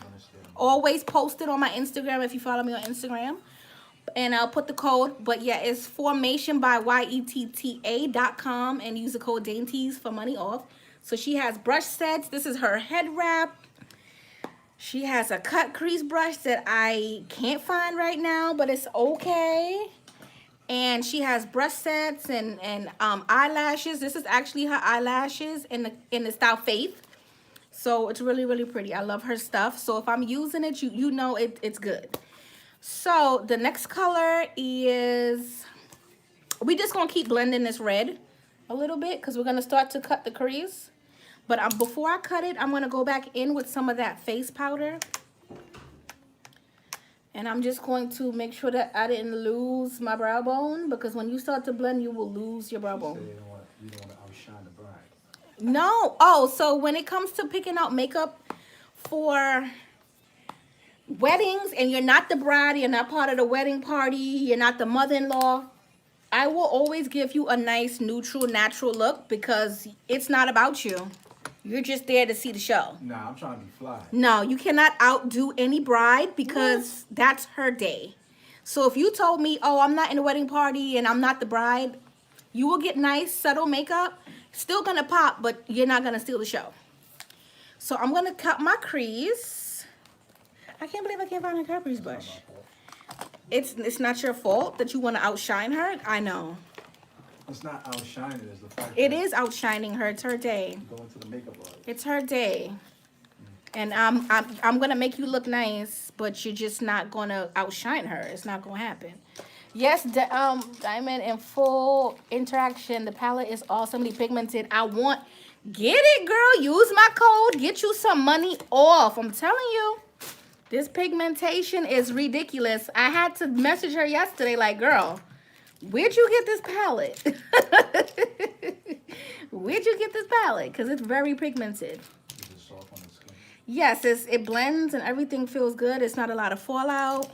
always post it on my Instagram if you follow me on Instagram. and I'll put the code. But yeah, it's formation by YETTA.com and use the code dainties for money off. So she has brush sets. This is her head wrap. She has a cut crease brush that I can't find right now, but it's okay. And she has brush sets and eyelashes. This is actually her eyelashes in the style Faith. So it's really, really pretty. I love her stuff. So if I'm using it, you know it's good. So the next color is, we just gonna keep blending this red a little bit because we're gonna start to cut the crease. But before I cut it, I'm gonna go back in with some of that face powder. And I'm just going to make sure that I didn't lose my brow bone, because when you start to blend, you will lose your brow bone. You don't want to outshine the bride. No. Oh, so when it comes to picking out makeup for weddings and you're not the bride, you're not part of the wedding party, you're not the mother-in-law, I will always give you a nice, neutral, natural look, because it's not about you. You're just there to see the show. Nah, I'm trying to be fly. No, you cannot outdo any bride, because that's her day. So if you told me, oh, I'm not in the wedding party and I'm not the bride, you will get nice, subtle makeup. Still gonna pop, but you're not gonna steal the show. So I'm gonna cut my crease. I can't believe I can't find a cut crease brush. It's not your fault that you want to outshine her. I know. It's not outshining, it's the fact It that is outshining her. It's her day. you go into the makeup artist. It's her day. And I'm gonna make you look nice, but you're just not gonna outshine her. It's not gonna happen. Yes, Diamond in full interaction. The palette is awesomely pigmented. Get it, girl. Use my code. Get you some money off. I'm telling you, this pigmentation is ridiculous. I had to message her yesterday, like, girl, where'd you get this palette? Where'd you get this palette? Because it's very pigmented. Is it soft on the skin? Yes, it blends and everything feels good. It's not a lot of fallout.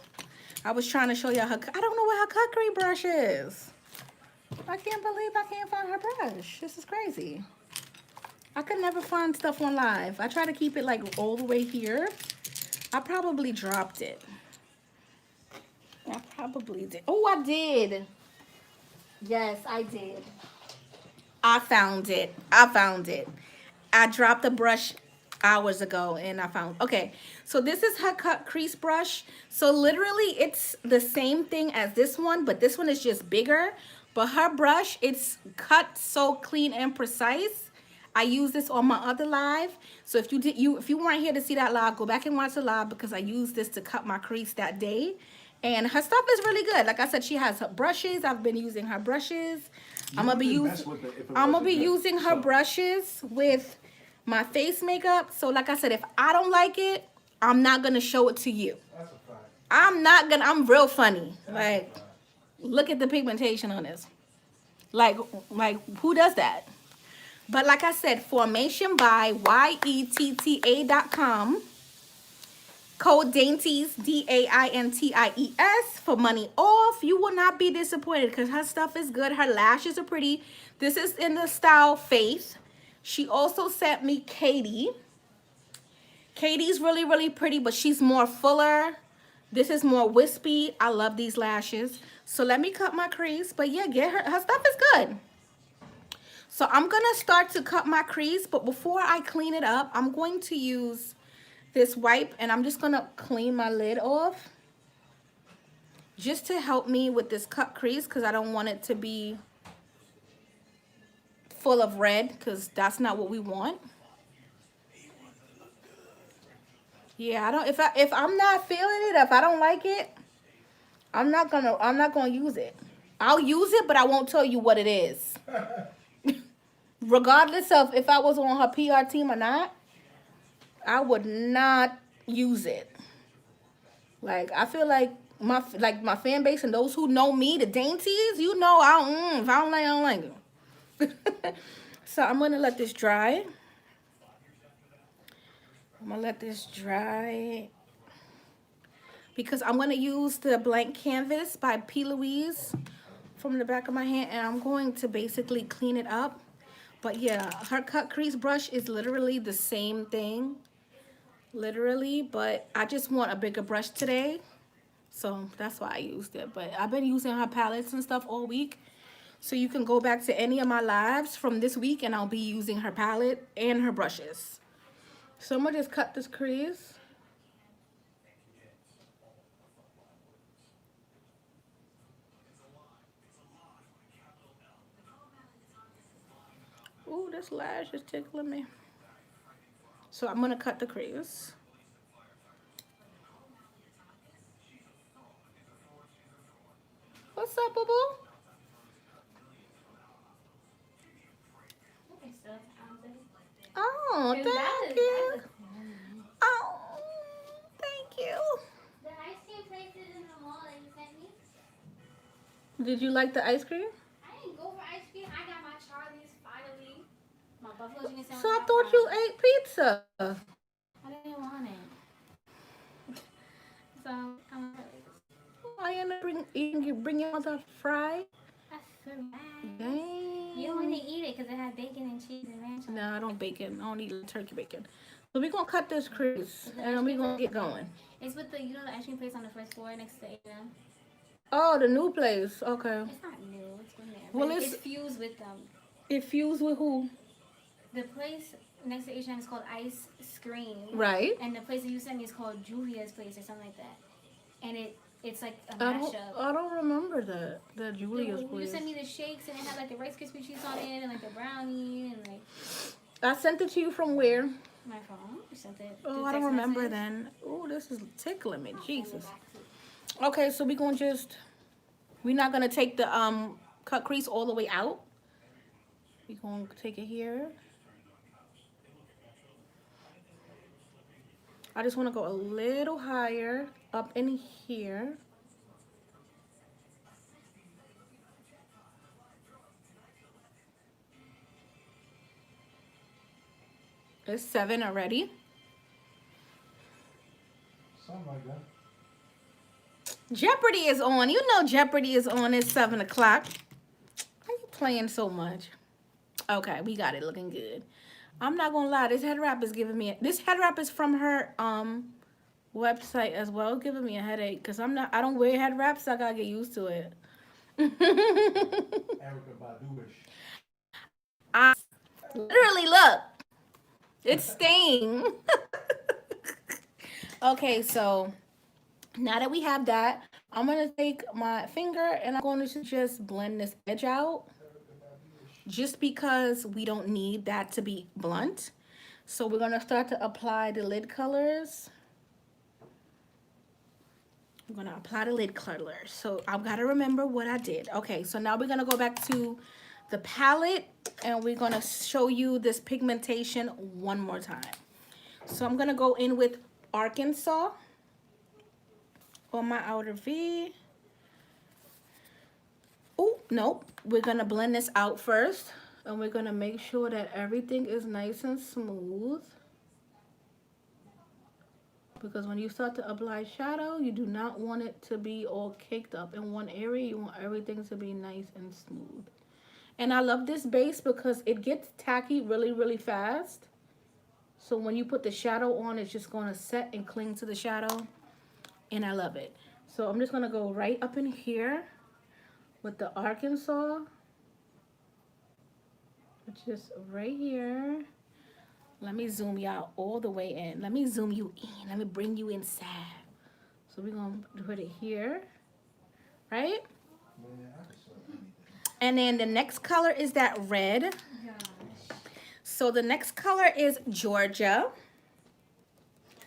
I was trying to show y'all her. I don't know where her cut crease brush is. I can't believe I can't find her brush. This is crazy. I could never find stuff on live. I try to keep it like all the way here. I probably dropped it. I probably did. Oh, I did. Yes, I did. I found it. I dropped the brush hours ago and I found, okay, so this is her cut crease brush. So literally it's the same thing as this one, but this one is just bigger. But her brush, it's cut so clean and precise. I use this on my other live. So if you weren't here to see that live, go back and watch the live, because I used this to cut my crease that day. And her stuff is really good. Like I said, she has her brushes. I've been using her brushes. I'm gonna be using her brushes with my face makeup. So like I said, if I don't like it, I'm not gonna show it to you. That's a fact. I'm real funny. Like, look at the pigmentation on this. Like who does that? But like I said, formation by YETTA.com. Code dainties, DAINTIES, for money off. You will not be disappointed, because her stuff is good. Her lashes are pretty. This is in the style Faith. She also sent me Katie. Katie's really, really pretty, but she's more fuller. This is more wispy. I love these lashes. So let me cut my crease. But yeah, her stuff is good. So I'm going to start to cut my crease. But before I clean it up, I'm going to use this wipe, and I'm just going to clean my lid off. Just to help me with this cut crease, because I don't want it to be full of red, because that's not what we want. Yeah, if I'm not feeling it, if I don't like it, I'm not gonna use it. I'll use it, but I won't tell you what it is. Regardless of if I was on her PR team or not, I would not use it. Like, I feel like my fan base and those who know me, the dainties, you know, if I don't like it. So I'm gonna let this dry. Because I'm gonna use the blank canvas by P. Louise from the back of my hand, and I'm going to basically clean it up. But yeah, her cut crease brush is literally the same thing. Literally, but I just want a bigger brush today. So that's why I used it. But I've been using her palettes and stuff all week. So you can go back to any of my lives from this week and I'll be using her palette and her brushes. So I'm gonna just cut this crease. Ooh, this lash is tickling me. So I'm gonna cut the crease. What's up, boo boo? Okay, so Oh, thank you. Oh, thank you. the ice cream places in the mall that you sent me. Did you like the ice cream? I didn't go for ice cream. I got my Charlie's finally. My buffalo chicken So sandwich. I My thought you fries. ate pizza. I didn't want it. So I'm I end up bring your mother fry. that's so bad. Dang. You don't want to eat it because it has bacon and cheese and ranch on it. No, I don't bacon. I don't eat turkey bacon. So we're gonna cut this crease Is the and ice then we're cream gonna place? get going. It's with the the ice cream place on the first floor next to A&M. Oh, the new place. Okay. It's not new. It's been there. Well, But it's fused with it fused with who? the place next to H&M is called Ice Scream. Right. And the place that you sent me is called Julia's Place or something like that. And it's like a I don't. mashup. I don't remember that. That Julia's You place. sent me the shakes and it had like the Rice Krispie treats on it and like the brownie and like I sent it to you from where? my phone. You sent it. Oh, through I don't text remember message. then. Oh, this is tickling me. I'll send Jesus. it back to you. Okay, so we're gonna just. We're not gonna take the cut crease all the way out. We're gonna take it here. I just want to go a little higher up in here. It's 7 already. Something like that. Jeopardy is on. You know Jeopardy is on. It's 7 o'clock. Why you playing so much? Okay, we got it looking good. I'm not gonna lie, this head wrap is giving me this head wrap is from her website as well, giving me a headache because I don't wear head wraps, so I gotta get used to it. Erica Baduish. I literally look. It's staying. Okay, so now that we have that, I'm gonna take my finger and I'm going to just blend this edge out. Just because we don't need that to be blunt. So we're gonna start to apply the lid colors. I'm gonna apply the lid colors. So I've gotta remember what I did. Okay, so now we're gonna go back to the palette and we're gonna show you this pigmentation one more time. So I'm gonna go in with Arkansas on my outer V. Oh, nope. We're gonna blend this out first. And we're gonna make sure that everything is nice and smooth. Because when you start to apply shadow, you do not want it to be all caked up in one area. You want everything to be nice and smooth. And I love this base because it gets tacky really, really fast. So when you put the shadow on, it's just gonna set and cling to the shadow. And I love it. So I'm just gonna go right up in here with the Arkansas. Just right here. Let me zoom y'all all the way in. Let me zoom you in. Let me bring you inside. So we're gonna put it here, right? And then the next color is that red. Gosh. So the next color is Georgia.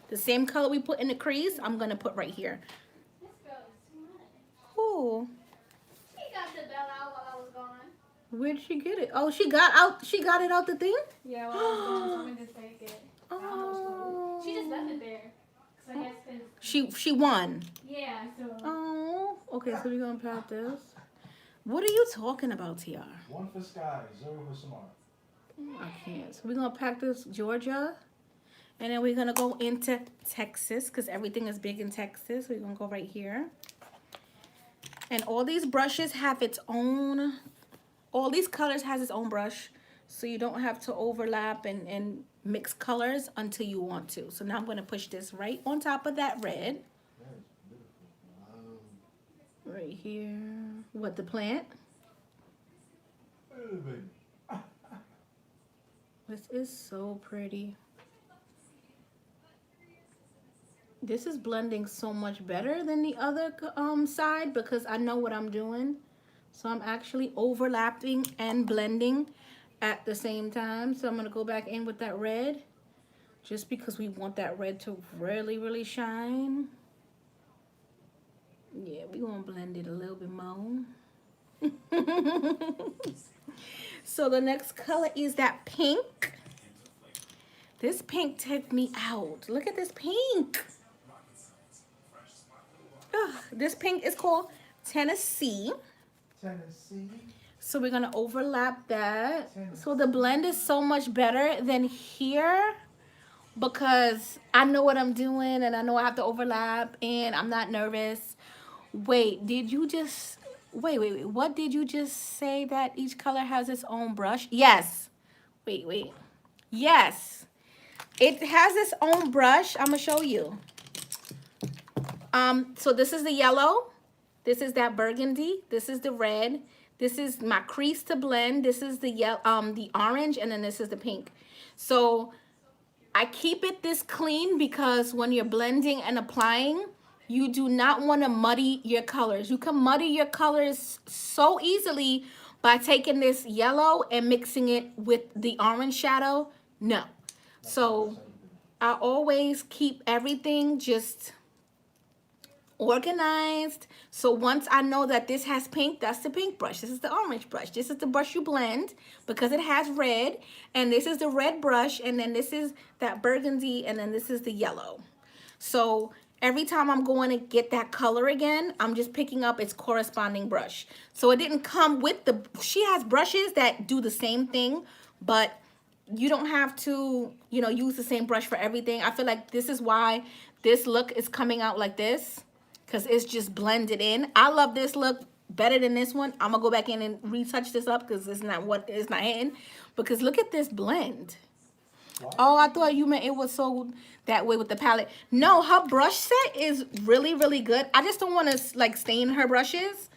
The same color we put in the crease, I'm gonna put right here. This girl is too much. Ooh, She got the bell out while I was gone. where'd she get it? Oh, she got it out the thing? Yeah, while I was gone, someone just take it. I don't know what's going Oh. on. She just left it there. Cause I guess cause She won. yeah, so Oh, okay, so we're gonna pat this. What are you talking about, TR? 1 for Sky, 0 for Samara. I can't. So we're gonna pack this Georgia, and then we're gonna go into Texas because everything is big in Texas. We're gonna go right here, and all these brushes have its own. All these colors has its own brush, so you don't have to overlap and mix colors until you want to. So now I'm gonna push this right on top of that red. That is beautiful. right here. What, the plant? This is so pretty. This is blending so much better than the other side because I know what I'm doing. So I'm actually overlapping and blending at the same time. So I'm going to go back in with that red just because we want that red to really, really shine. Yeah, we're going to blend it a little bit more. So the next color is that pink. This pink took me out. Look at this pink. Ugh, this pink is called Tennessee. Tennessee. So we're gonna overlap that. So the blend is so much better than here because I know what I'm doing and I know I have to overlap and I'm not nervous. Wait, did you just, wait. What did you just say that each color has its own brush? Yes. Wait. Yes. It has its own brush. I'm gonna show you. So this is the yellow. This is that burgundy. This is the red. This is my crease to blend. This is the yellow, the orange, and then this is the pink. So I keep it this clean because when you're blending and applying, you do not want to muddy your colors. You can muddy your colors so easily by taking this yellow and mixing it with the orange shadow. No. So I always keep everything just organized. So once I know that this has pink, that's the pink brush. This is the orange brush. This is the brush you blend because it has red. And this is the red brush. And then this is that burgundy. And then this is the yellow. So every time I'm going to get that color again, I'm just picking up its corresponding brush. So it didn't come with the, she has brushes that do the same thing, but you don't have to, you know, use the same brush for everything. I feel like this is why this look is coming out like this, because it's just blended in. I love this look better than this one. I'm gonna go back in and retouch this up because it's not what it's not hitting. Because look at this blend. Oh, I thought you meant it was so that way with the palette. No, her brush set is really, really good. I just don't want to like stain her brushes,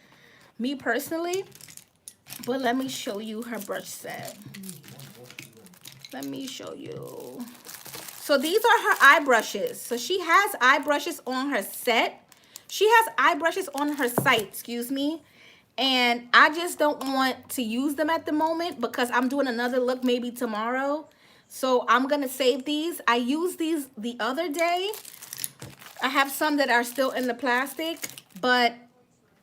me personally. But let me show you her brush set. Let me show you. So these are her eye brushes. So she has eye brushes on her set. She has eye brushes on her site, excuse me. And I just don't want to use them at the moment because I'm doing another look maybe tomorrow. So I'm going to save these. I used these the other day. I have some that are still in the plastic, but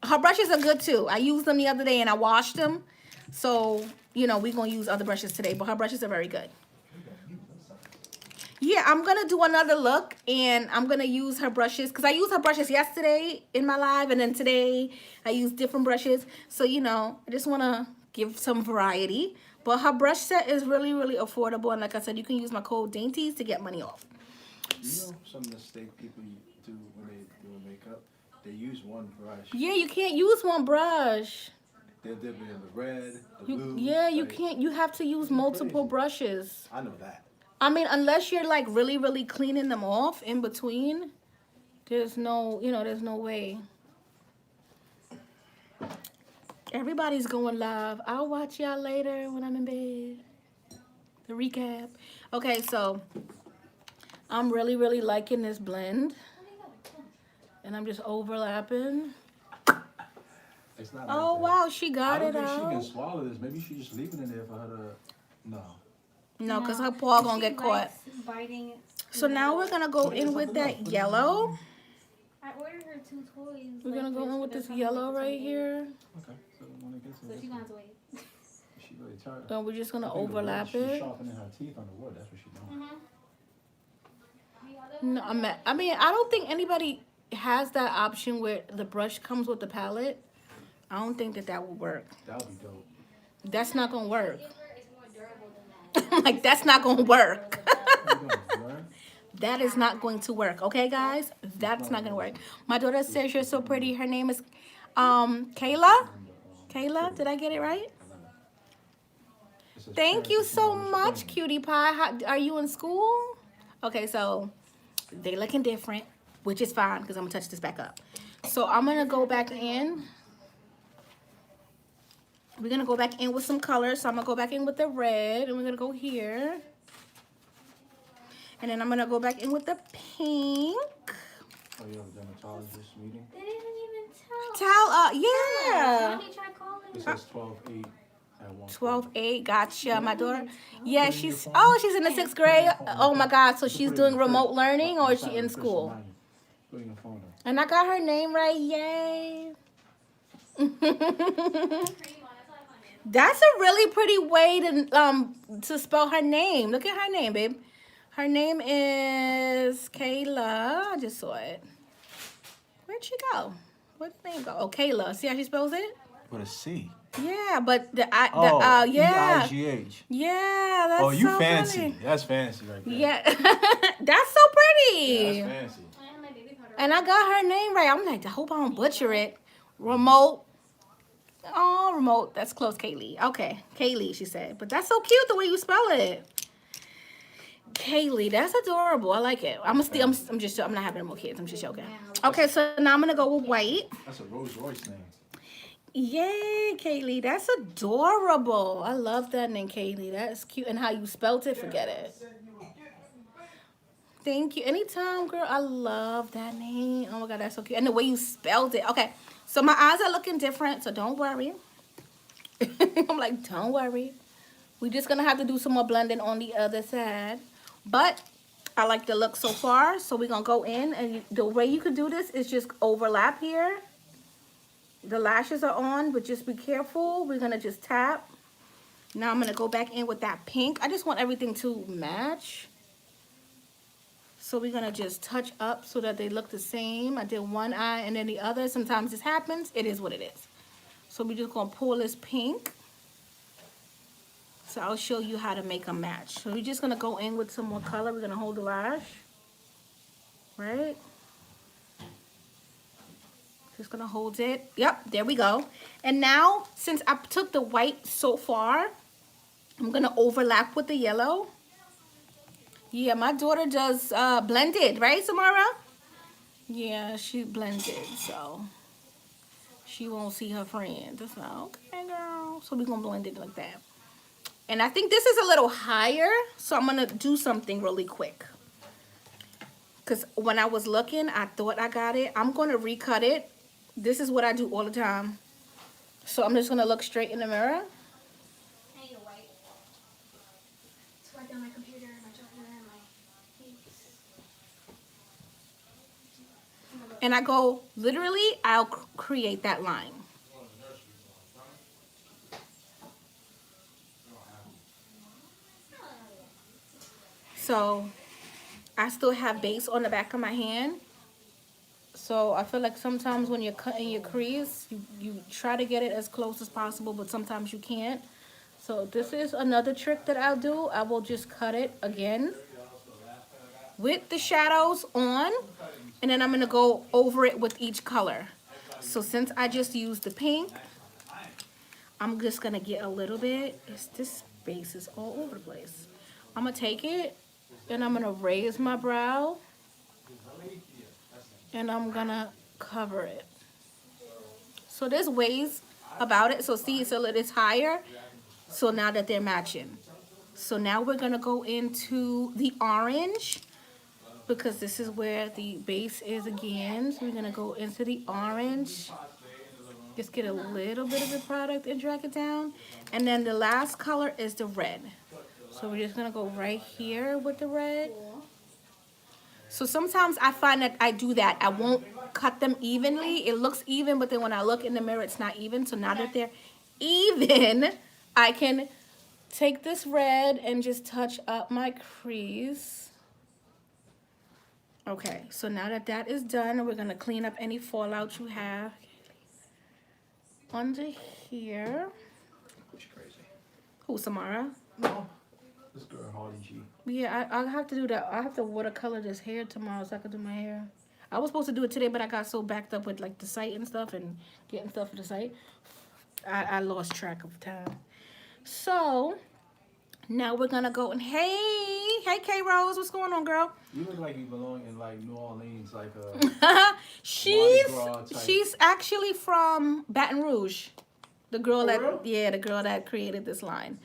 her brushes are good too. I used them the other day and I washed them. So, you know, we're going to use other brushes today, but her brushes are very good. Yeah, I'm going to do another look and I'm going to use her brushes because I used her brushes yesterday in my live and then today I used different brushes. So, you know, I just want to give some variety. But her brush set is really, really affordable. And like I said, you can use my code dainties to get money off. You know some mistake people do when they do makeup? They use one brush. Yeah, you can't use one brush. They'll dip it in the red, the blue. Yeah, you like, can't. You have to use multiple crazy. brushes. I know that. I mean, unless you're like really, really cleaning them off in between, there's no, you know, there's no way. Everybody's going live. I'll watch y'all later when I'm in bed. The recap. Okay, so I'm really, really liking this blend. And I'm just overlapping. It's not Oh, like that. wow, she got I it don't think she can out. swallow this. Maybe she just leave it in there for her to. No. No, because her paw gonna She get caught. likes biting. So now we're gonna go in with that yellow. I ordered her 2 toys. We're gonna go in with this yellow right here. Okay. So when it gets to So this she's one, gonna have to wait. she really tired. And we're just gonna I think the wood, overlap she's it. sharpening her teeth on the wood. That's what she's doing. No, I mean, I don't think anybody has that option where the brush comes with the palette. I don't think that that will work. That would be dope. That's not gonna work. It's more durable than that. Like, that's not gonna work. What you doing, Blair? That is not going to work, okay, guys? That's not gonna work. My daughter says you're so pretty. Her name is Kayla. Kayla, did I get it right? It says Thank you so transfer much, spring. cutie pie. How, are you in school? Okay, so they looking different, which is fine because I'm gonna touch this back up. So I'm gonna go back in. We're gonna go back in with some colors. So I'm gonna go back in with the red, and we're gonna go here. And then I'm gonna go back in with the pink. Oh, you have a dermatologist meeting? They didn't even Yeah. Let me try calling. It says 12-8 at 1. 12-8, gotcha. My daughter, Put yeah, it in your she's, phone. oh, she's in the 6th grade. Oh my God, so You can she's put it in doing the remote fridge, learning or is beside she in the fridge, school? remind you. Put it in your phone though. And I got her name right, yay. That's a really pretty way to spell her name. Look at her name, babe. Her name is Kayla. I just saw it. Where'd she go? Where'd the name go? Oh, Kayla. See how she spells it? With a C. Yeah, but yeah. E-I-G-H. Yeah, that's Oh, you so fancy. pretty. That's fancy right there. Yeah, that's so pretty. Yeah, that's fancy. And my baby powder. And I got her name right. I'm like, I hope I don't butcher it. Remote. Oh, remote. That's close, Kaylee. Okay, Kaylee, she said. But that's so cute the way you spell it. Kaylee, that's adorable. I like it. I'm not having no more kids. I'm just joking. Okay, so now I'm gonna go with white. That's a Rolls Royce name. Yay, Kaylee. That's adorable. I love that name, Kaylee. That's cute. And how you spelled it, forget it. Thank you. Anytime, girl. I love that name. Oh my God, that's so cute. And the way you spelled it. Okay, so my eyes are looking different, so don't worry. I'm like, don't worry. We're just gonna have to do some more blending on the other side. But I like the look so far, so we're gonna go in, and the way you could do this is just overlap here. The lashes are on, but just be careful. We're gonna just tap. Now I'm gonna go back in with that pink. I just want everything to match. So we're gonna just touch up so that they look the same. I did one eye and then the other. Sometimes this happens. It is what it is. So we're just gonna pull this pink. So I'll show you how to make a match. So we're just gonna go in with some more color. We're gonna hold the lash, right? Just gonna hold it. Yep, there we go. And now, since I took the white so far, I'm gonna overlap with the yellow. Yeah, my daughter does blended, right, Samara? Yeah, she blended, so she won't see her friend. That's like, okay, girl. So we're gonna blend it like that. And I think this is a little higher, so I'm gonna do something really quick. Because when I was looking, I thought I got it. I'm gonna recut it. This is what I do all the time. So I'm just gonna look straight in the mirror. I need a wipe. To wipe down my computer, my charger, and my case. And I go, literally, I'll create that line. So I still have base on the back of my hand. So I feel like sometimes when you're cutting your crease, you try to get it as close as possible, but sometimes you can't. So this is another trick that I'll do. I will just cut it again with the shadows on, and then I'm gonna go over it with each color. So since I just used the pink, I'm just gonna get a little bit. This base is all over the place. I'm gonna take it and I'm gonna raise my brow and I'm gonna cover it. So there's ways about it. So see, so it is higher. So now that they're matching. So now we're gonna go into the orange because this is where the base is again. So we're gonna go into the orange. Just get a little bit of the product and drag it down. And then the last color is the red. So we're just gonna go right here with the red. So sometimes I find that I do that. I won't cut them evenly. It looks even, but then when I look in the mirror, it's not even. So now that they're even, I can take this red and just touch up my crease. Okay, so now that that is done, we're gonna clean up any fallout you have under here. She's crazy. Who, Samara? No. This girl, Hardy G. Yeah, I'll have to do that. I have to watercolor this hair tomorrow so I can do my hair. I was supposed to do it today, but I got so backed up with like the site and stuff and getting stuff for the site. I lost track of time. So now we're gonna go and hey, Hey, K Rose. What's going on, girl? You look like you belong in like New Orleans, like a Mardi she's Gras type. she's actually from Baton Rouge. The girl For that real? yeah, the girl that created this line.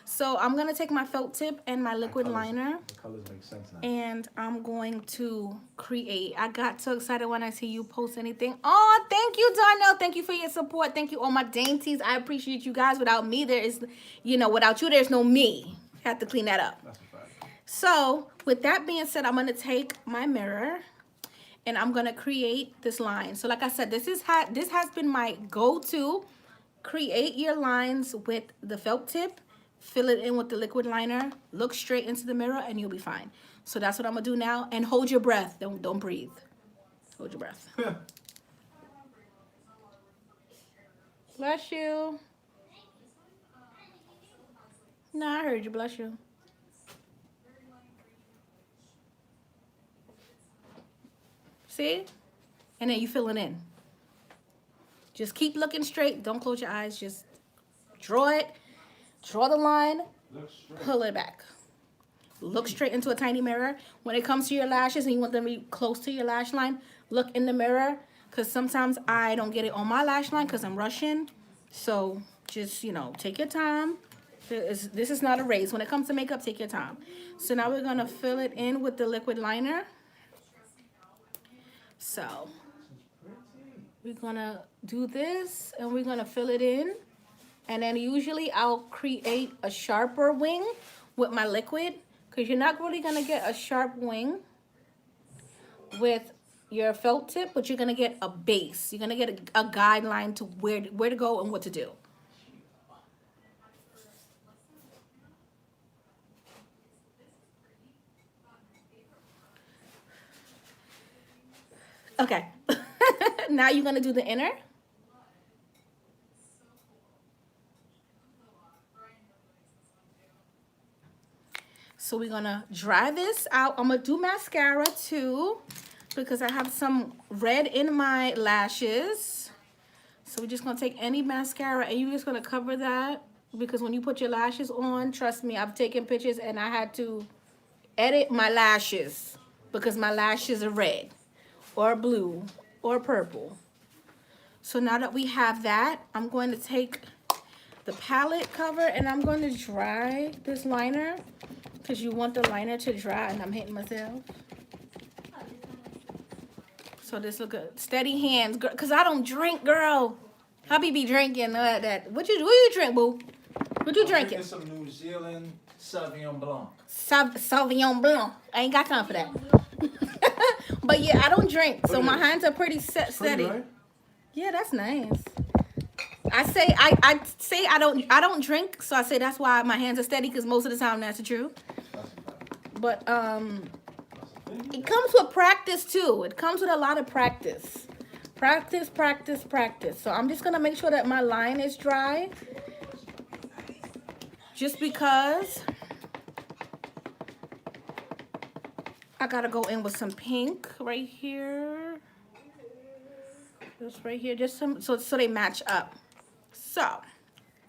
So I'm gonna take my felt tip and my liquid liner, The colors make sense now. and I'm going to create. I got so excited when I see you post anything. Oh, thank you, Darnell. Thank you for your support. Thank you, all my dainties. I appreciate you guys. Without me, there is, without you, there's no me. Have to clean that up. That's a fact. So with that being said, I'm gonna take my mirror and I'm gonna create this line. So like I said, this has been my go-to. Create your lines with the felt tip, fill it in with the liquid liner, look straight into the mirror, and you'll be fine. So that's what I'm gonna do now. And hold your breath. Don't breathe. Hold your breath. Bless you. No, I heard you. Bless you. See? And then you fill it in. Just keep looking straight. Don't close your eyes. Just draw it. Draw the line. Look straight. Pull it back. Look straight into a tiny mirror. When it comes to your lashes and you want them to be close to your lash line, look in the mirror. Because sometimes I don't get it on my lash line because I'm rushing. So just, take your time. This is not a race. When it comes to makeup, take your time. So now we're going to fill it in with the liquid liner. So we're going to do this and we're going to fill it in. And then usually I'll create a sharper wing with my liquid, because you're not really going to get a sharp wing with your felt tip, but you're going to get a base. You're going to get a guideline to where to go and what to do. Okay. Now you're going to do the inner. So we're going to dry this out. I'm going to do mascara too, because I have some red in my lashes. So we're just going to take any mascara and you're just going to cover that, because when you put your lashes on, trust me, I've taken pictures and I had to edit my lashes because my lashes are red or blue or purple. So now that we have that, I'm going to take the palette cover and I'm going to dry this liner, because you want the liner to dry, and I'm hitting myself. So this look good. Steady hands, girl, because I don't drink, girl. Hubby be drinking that. What you drink, boo? What you drinking? Some New Zealand Sauvignon Blanc. Sauvignon Blanc. I ain't got time for that. But yeah, I don't drink, so my hands are pretty steady. Right? Yeah, that's nice. I say I don't drink, so I say that's why my hands are steady, because most of the time that's the truth. But it comes with practice too. It comes with a lot of practice. Practice, practice, practice. So I'm just gonna make sure that my line is dry, just because I gotta go in with some pink right here. Just right here, just some so they match up. So,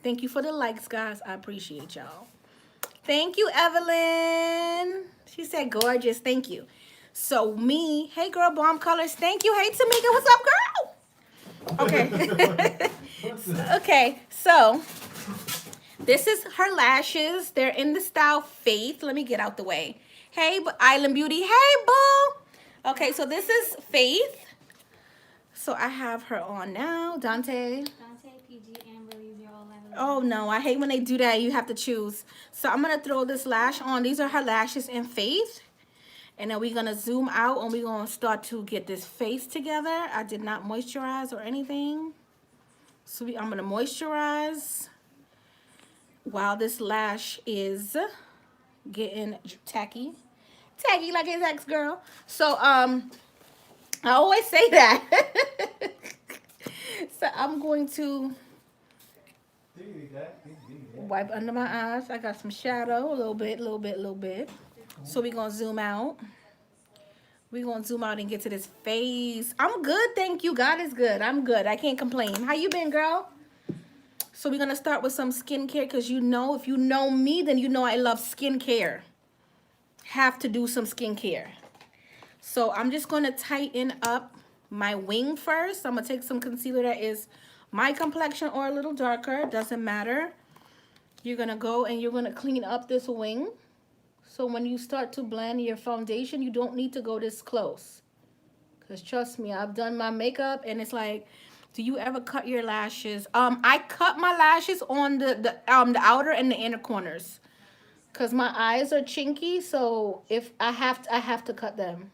thank you for the likes, guys. I appreciate y'all. Thank you, Evelyn. She said gorgeous. Thank you. So me, hey girl, bomb colors. Thank you. Hey Tamika, what's up, girl? Okay. Okay, so this is her lashes. They're in the style Faith. Let me get out the way. Hey, Island Beauty. Hey, boo. Okay, so this is Faith. So I have her on now. Dante. PG, Amber, you're all level. Oh no, I hate when they do that. You have to choose. So I'm gonna throw this lash on. These are her lashes in Faith. And then we're gonna zoom out and we're gonna start to get this face together. I did not moisturize or anything. So I'm gonna moisturize while this lash is getting tacky. Tacky like his ex-girl. So I always say that. So I'm going to wipe under my eyes. I got some shadow, a little bit. So we're going to zoom out. We're going to zoom out and get to this face. I'm good, thank you. God is good. I'm good. I can't complain. How you been, girl? So we're going to start with some skincare, because if you know me, then you know I love skincare. have to do some skincare. So I'm just going to tighten up my wing first. I'm going to take some concealer that is my complexion or a little darker. Doesn't matter. You're going to go and you're going to clean up this wing. So when you start to blend your foundation, you don't need to go this close. Because trust me, I've done my makeup and it's like, do you ever cut your lashes? I cut my lashes on the outer and the inner corners. Because my eyes are chinky, so if I have to cut them.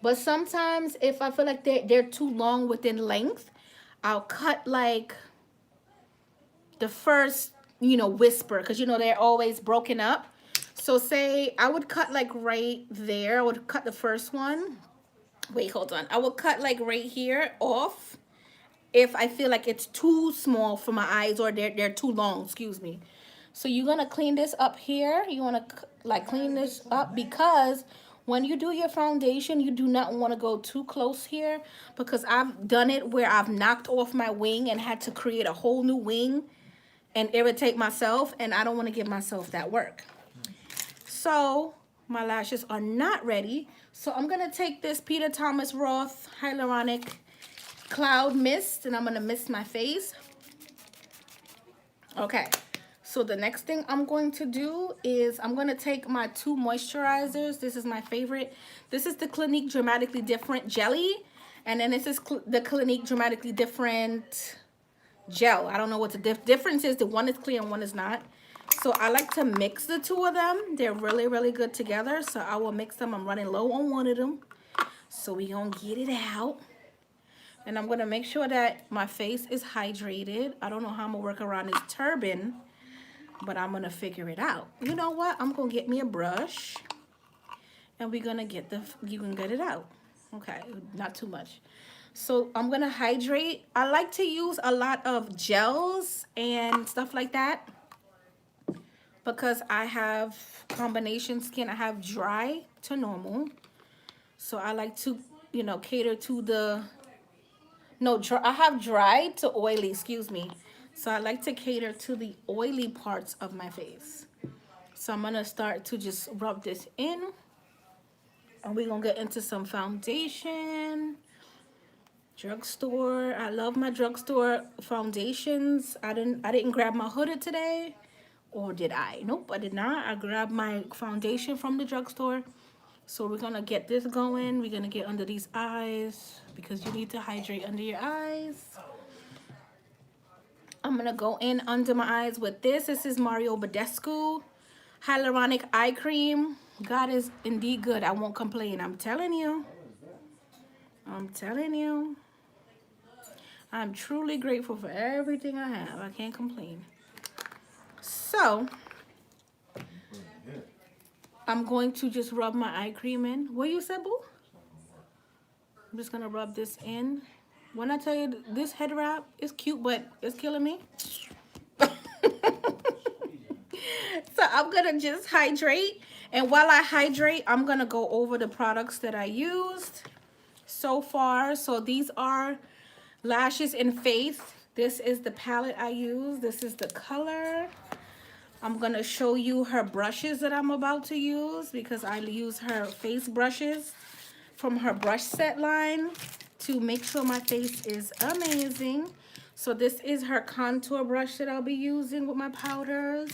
But sometimes if I feel like they're too long within length, I'll cut like the first, whisper, because they're always broken up. So say I would cut like right there. I would cut the first one. Wait, hold on. I will cut like right here off if I feel like it's too small for my eyes or they're too long, excuse me. So you're going to clean this up here. You want to like clean this up because when you do your foundation, you do not want to go too close here because I've done it where I've knocked off my wing and had to create a whole new wing and irritate myself, and I don't want to give myself that work. So my lashes are not ready. So I'm going to take this Peter Thomas Roth Hyaluronic Cloud Mist and I'm going to mist my face. Okay. So the next thing I'm going to do is I'm going to take my two moisturizers. This is my favorite. This is the Clinique Dramatically Different Jelly. And then this is the Clinique Dramatically Different Gel. I don't know what the difference is. The one is clear and one is not. So I like to mix the two of them. They're really, really good together. So I will mix them. I'm running low on one of them. So we gonna get it out. And I'm going to make sure that my face is hydrated. I don't know how I'm going to work around this turban, but I'm going to figure it out. You know what? I'm going to get me a brush. And we're going to get you can get it out. Okay, not too much. So I'm going to hydrate. I like to use a lot of gels and stuff like that. Because I have combination skin. I have dry to normal. So I like to, cater to the... No, I have dry to oily, excuse me. So I like to cater to the oily parts of my face. So I'm going to start to just rub this in. And we're going to get into some foundation. Drugstore. I love my drugstore foundations. I didn't grab my hooded today. Or did I? Nope, I did not. I grabbed my foundation from the drugstore. So we're going to get this going. We're going to get under these eyes because you need to hydrate under your eyes. I'm going to go in under my eyes with this. This is Mario Badescu Hyaluronic Eye Cream. God is indeed good. I won't complain. I'm telling you. I'm telling you. I'm truly grateful for everything I have. I can't complain. So... I'm going to just rub my eye cream in. What you said, boo? I'm just going to rub this in. When I tell you this head wrap is cute, but it's killing me. So I'm going to just hydrate. And while I hydrate, I'm going to go over the products that I used so far. So these are Lashes in Faith. This is the palette I use. This is the color. I'm going to show you her brushes that I'm about to use because I use her face brushes from her brush set line to make sure my face is amazing. So this is her contour brush that I'll be using with my powders.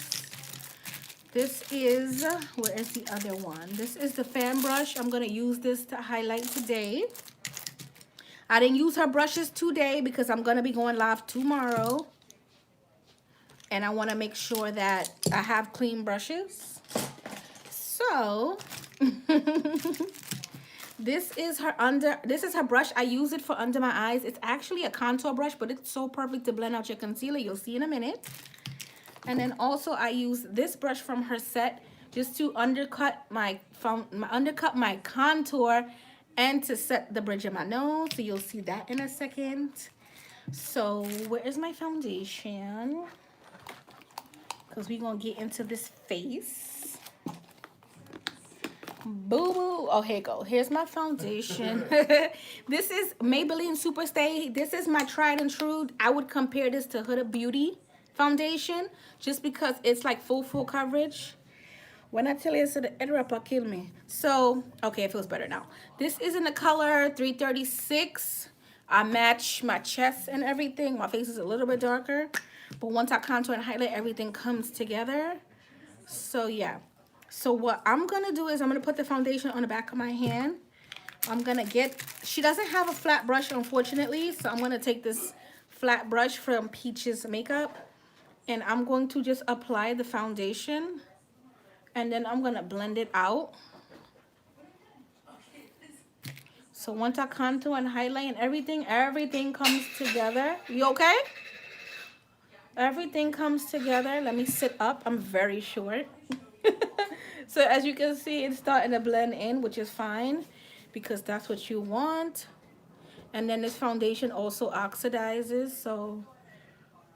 This is, where is the other one? This is the fan brush. I'm going to use this to highlight today. I didn't use her brushes today because I'm going to be going live tomorrow. And I want to make sure that I have clean brushes. So, this is her brush. I use it for under my eyes. It's actually a contour brush, but it's so perfect to blend out your concealer. You'll see in a minute. And then also I use this brush from her set just to undercut my contour and to set the bridge of my nose. So you'll see that in a second. So, where is my foundation? Because we're going to get into this face. Boo-boo. Oh, here you go. Here's my foundation. This is Maybelline Superstay. This is my tried and true. I would compare this to Huda Beauty foundation just because it's like full coverage. When I tell you it's the head wrapper kill me. So, okay, it feels better now. This is in the color 336. I match my chest and everything. My face is a little bit darker. But once I contour and highlight, everything comes together. So, yeah. So, what I'm going to do is I'm going to put the foundation on the back of my hand. I'm going to get... She doesn't have a flat brush, unfortunately. So, I'm going to take this flat brush from Peach's Makeup. And I'm going to just apply the foundation. And then I'm going to blend it out. So once I contour and highlight and everything comes together. You okay? Everything comes together. Let me sit up. I'm very short. So as you can see, it's starting to blend in, which is fine because that's what you want. And then this foundation also oxidizes. So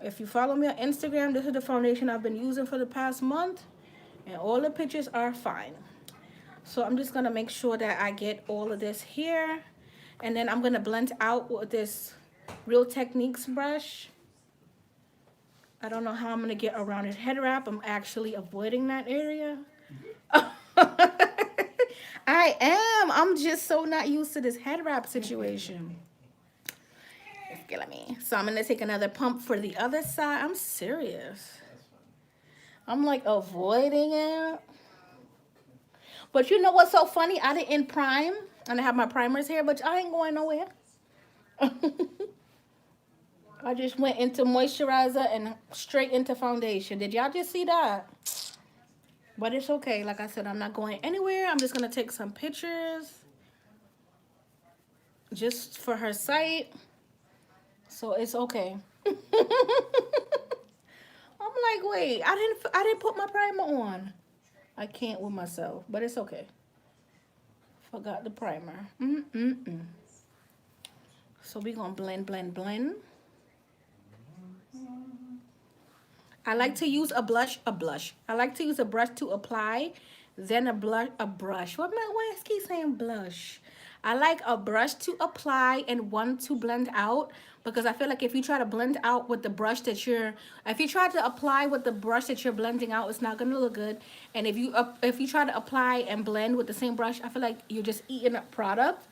if you follow me on Instagram, this is the foundation I've been using for the past month. And all the pictures are fine. So I'm just going to make sure that I get all of this here. And then I'm going to blend out with this Real Techniques brush. I don't know how I'm going to get around his head wrap. I'm actually avoiding that area. I am. I'm just so not used to this head wrap situation. It's killing me. So I'm going to take another pump for the other side. I'm serious. I'm like avoiding it. But you know what's so funny? I didn't prime. And I have my primers here, but I ain't going nowhere. I just went into moisturizer and straight into foundation. Did y'all just see that? But it's okay. Like I said, I'm not going anywhere. I'm just going to take some pictures. Just for her site. So it's okay. I'm like, wait, I didn't put my primer on. I can't with myself, but it's okay. Forgot the primer. So we're going to blend. I like to use a blush. I like to use a brush to apply, then a brush. Why I keep saying blush? I like a brush to apply and one to blend out because I feel like if you try to blend out with the brush that if you try to apply with the brush that you're blending out, it's not gonna look good. And if you try to apply and blend with the same brush, I feel like you're just eating up product.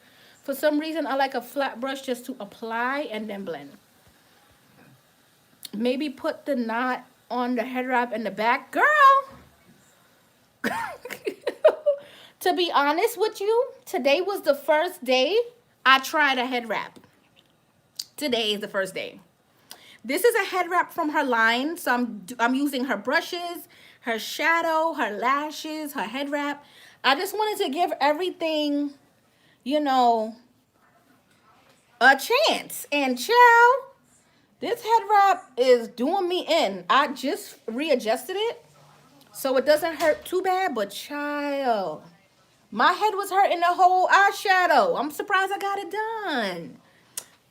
For some reason, I like a flat brush just to apply and then blend. Maybe put the knot on the head wrap in the back. Girl! To be honest with you, today was the first day I tried a head wrap. Today is the first day. This is a head wrap from her line. So I'm using her brushes, her shadow, her lashes, her head wrap. I just wanted to give everything, you know, a chance. And child, this head wrap is doing me in. I just readjusted it so it doesn't hurt too bad, but child, my head was hurting the whole eyeshadow. I'm surprised I got it done.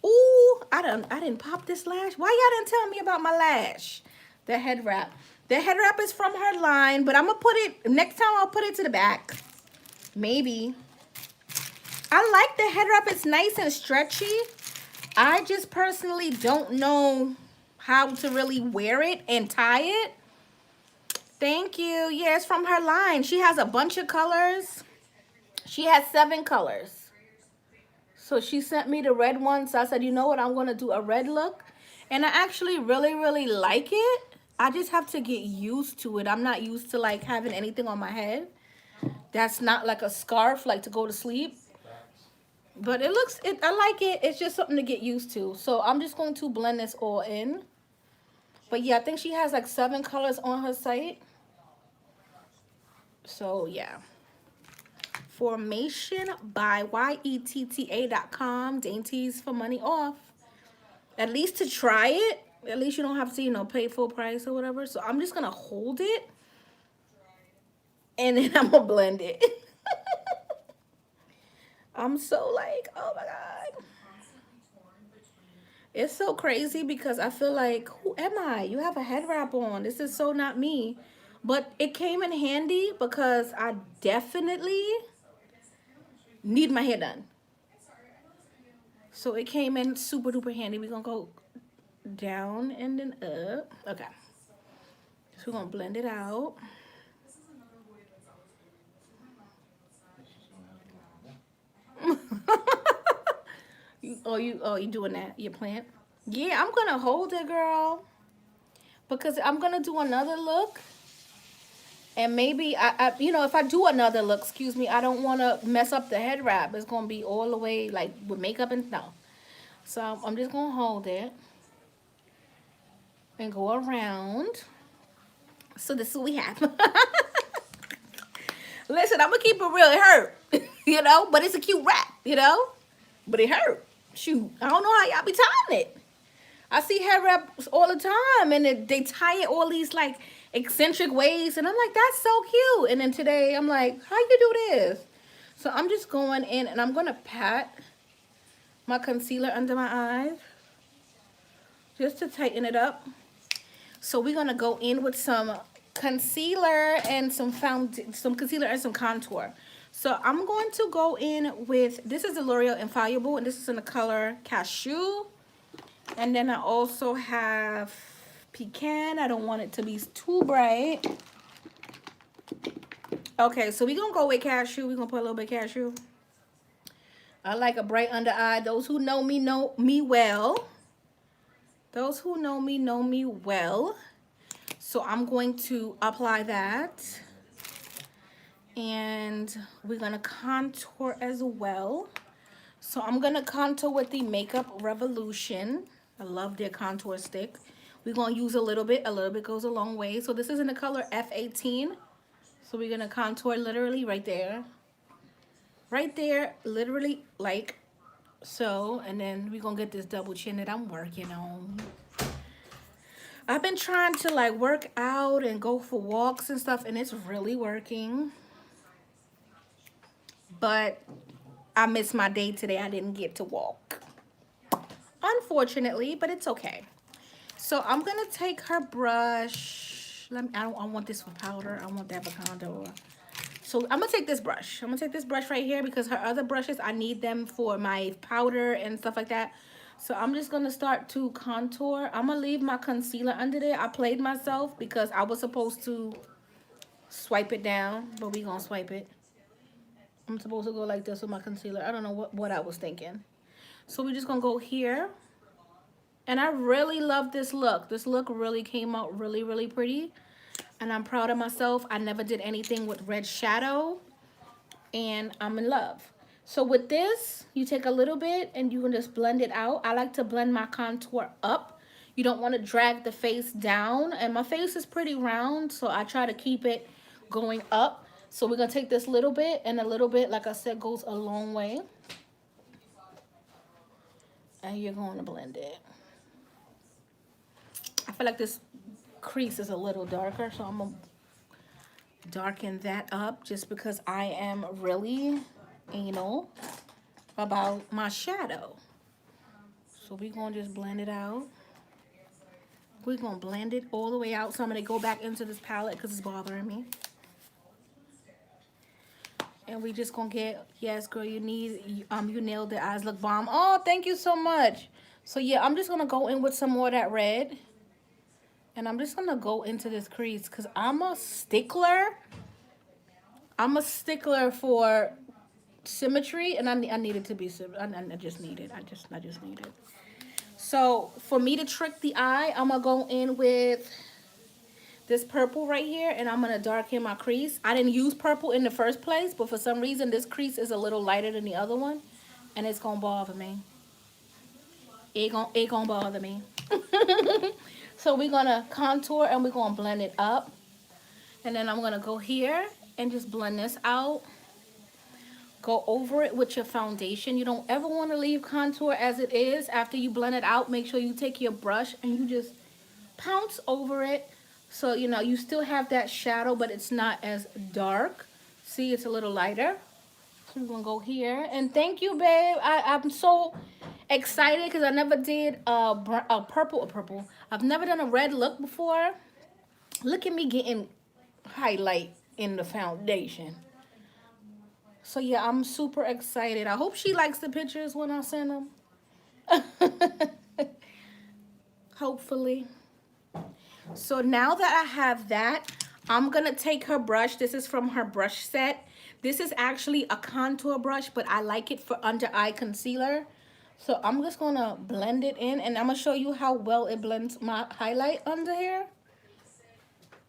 Ooh, I didn't pop this lash. Why y'all didn't tell me about my lash? The head wrap. The head wrap is from her line, but I'm gonna put it, next time I'll put it to the back. Maybe. I like the head wrap. It's nice and stretchy. I just personally don't know how to really wear it and tie it. Thank you. Yeah, it's from her line. She has a bunch of colors. She has 7 colors. So she sent me the red one. So I said, you know what? I'm going to do a red look. And I actually really like it. I just have to get used to it. I'm not used to like having anything on my head. That's not like a scarf, like to go to sleep. But I like it. It's just something to get used to. So I'm just going to blend this all in. But yeah, I think she has like 7 colors on her site. So yeah. Formation by YETTA.com. Dainties for money off. At least to try it. At least you don't have to, you know, pay full price or whatever. So I'm just going to hold it. And then I'm going to blend it. I'm so like, oh my God. It's so crazy because I feel like, who am I? You have a head wrap on. This is so not me. But it came in handy because I definitely need my hair done. So it came in super duper handy. We're going to go down and then up. Okay. So we're going to blend it out. You doing that? Your plant? Yeah, I'm gonna hold it, girl, because I'm gonna do another look, and maybe if I do another look, excuse me, I don't want to mess up the head wrap. It's gonna be all the way like with makeup and no. So I'm just gonna hold it and go around. So this is what we have. Listen, I'm gonna keep it real. It hurt, but it's a cute wrap. But it hurt. Shoot, I don't know how y'all be tying it. I see hair wraps all the time, and they tie it all these like eccentric ways, and I'm like, that's so cute. And then today, I'm like, how you do this? So I'm just going in, and I'm gonna pat my concealer under my eyes just to tighten it up. So we're gonna go in with some concealer and some concealer and some contour. So I'm going to go in with, this is the L'Oreal Infallible, and this is in the color Cashew. And then I also have Pecan. I don't want it to be too bright. Okay, so we're gonna go with Cashew. We're gonna put a little bit of Cashew. I like a bright under eye. Those who know me well. Those who know me well. So I'm going to apply that. And we're going to contour as well. So I'm going to contour with the Makeup Revolution. I love their contour stick. We're going to use a little bit. A little bit goes a long way. So this is in the color F18. So we're going to contour literally right there. Right there, literally like so. And then we're going to get this double chin that I'm working on. I've been trying to like work out and go for walks and stuff, and it's really working. But I missed my day today. I didn't get to walk, unfortunately, but it's okay. So I'm gonna take her brush. I want this for powder. I want that for contour. So I'm gonna take this brush. I'm gonna take this brush right here because her other brushes, I need them for my powder and stuff like that. So I'm just gonna start to contour. I'm gonna leave my concealer under there. I played myself because I was supposed to swipe it down, but we gonna swipe it. I'm supposed to go like this with my concealer. I don't know what I was thinking. So we're just gonna go here. And I really love this look. This look really came out really, really pretty. And I'm proud of myself. I never did anything with red shadow. And I'm in love. So with this, you take a little bit and you can just blend it out. I like to blend my contour up. You don't want to drag the face down. And my face is pretty round, so I try to keep it going up. So we're going to take this little bit, and a little bit, like I said, goes a long way. And you're going to blend it. I feel like this crease is a little darker, so I'm going to darken that up just because I am really anal about my shadow. So we're going to just blend it out. We're going to blend it all the way out. So I'm going to go back into this palette because it's bothering me. And we just going to get, yes, girl, you nailed the eyes look bomb. Oh, thank you so much. So yeah, I'm just going to go in with some more of that red. And I'm just going to go into this crease because I'm a stickler. I'm a stickler for symmetry, and I need it to be I just need it. I just need it. So for me to trick the eye, I'm gonna go in with this purple right here, and I'm gonna darken my crease. I didn't use purple in the first place, but for some reason this crease is a little lighter than the other one, and it's gonna bother me. It gonna bother me. So we're gonna contour and we're gonna blend it up, and then I'm gonna go here and just blend this out. Go over it with your foundation. You don't ever want to leave contour as it is. After you blend it out, make sure you take your brush and you just pounce over it. So, you still have that shadow, but it's not as dark. See, it's a little lighter. So I'm going to go here. And thank you, babe. I'm so excited because I never did a purple. I've never done a red look before. Look at me getting highlight in the foundation. So yeah, I'm super excited. I hope she likes the pictures when I send them. Hopefully. So now that I have that, I'm going to take her brush. This is from her brush set. This is actually a contour brush, but I like it for under eye concealer. So I'm just gonna blend it in, and I'm gonna show you how well it blends my highlight under here.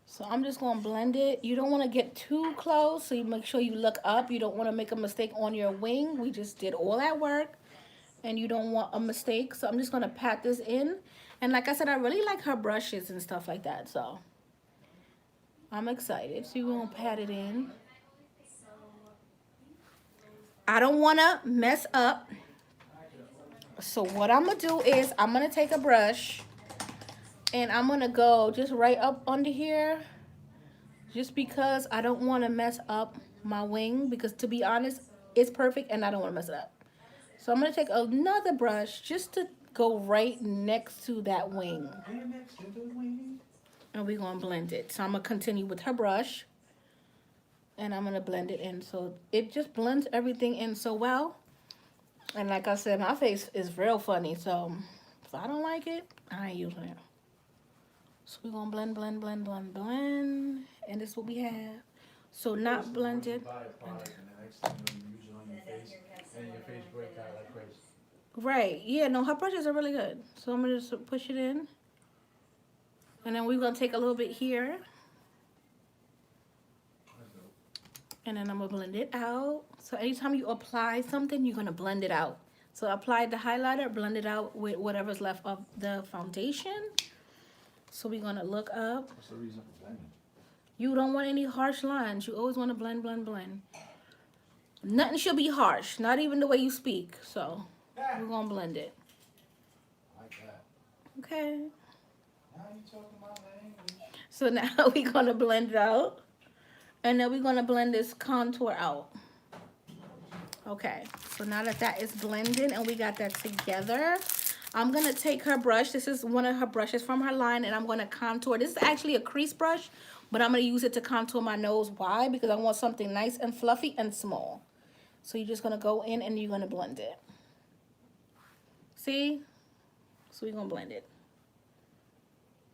So I'm just gonna blend it. You don't wanna get too close, so you make sure you look up. You don't wanna make a mistake on your wing. We just did all that work, and you don't want a mistake. So I'm just gonna pat this in. And like I said, I really like her brushes and stuff like that, so I'm excited. So we're gonna pat it in. I don't wanna mess up. So what I'm gonna do is I'm gonna take a brush and I'm gonna go just right up under here, just because I don't wanna mess up my wing, because to be honest, it's perfect and I don't wanna mess it up. So I'm gonna take another brush just to go right next to that wing. And we're gonna blend it. So I'm gonna continue with her brush and I'm gonna blend it in. So it just blends everything in so well. And like I said, my face is real funny, so if I don't like it, I ain't using it. So we're gonna blend, blend, blend, blend, blend. And this is what we have. So not blended. Buy a product and the next thing you use it on your face, and your face break out like crazy. Right, yeah, no, her brushes are really good. So I'm gonna just push it in. And then we're gonna take a little bit here. And then I'm gonna blend it out. So anytime you apply something, you're gonna blend it out. So apply the highlighter, blend it out with whatever's left of the foundation. So we're gonna look up. What's the reason for blending? You don't want any harsh lines. You always wanna blend, blend, blend. Nothing should be harsh, not even the way you speak. So we're gonna blend it. Like that. Okay. Now you talking about language. So now we're gonna blend it out. And then we're gonna blend this contour out. Okay, so now that that is blended and we got that together, I'm gonna take her brush. This is one of her brushes from her line, and I'm gonna contour. This is actually a crease brush, but I'm gonna use it to contour my nose. Why? Because I want something nice and fluffy and small. So you're just gonna go in and you're gonna blend it. See? So we're gonna blend it.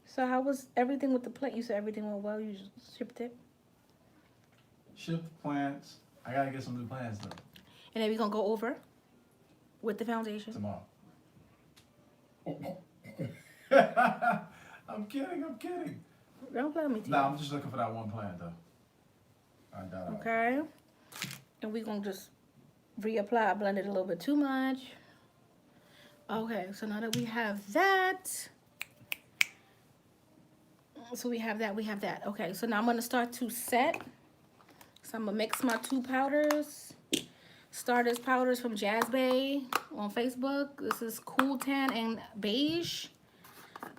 So how was everything with the plant? You said everything went well, you just shipped it? Ship the plants. I gotta get some new plants though. And then we're gonna go over with the foundation. Tomorrow. I'm kidding. Don't blame me, T. Nah, I'm just looking for that one plant though. I doubt it. Okay. And we're gonna just reapply. I blended a little bit too much. Okay, so now that we have that. So we have that. Okay, so now I'm gonna start to set. So I'm gonna mix my two powders. Starters powders from Jazz Bay on Facebook. This is Cool Tan and Beige.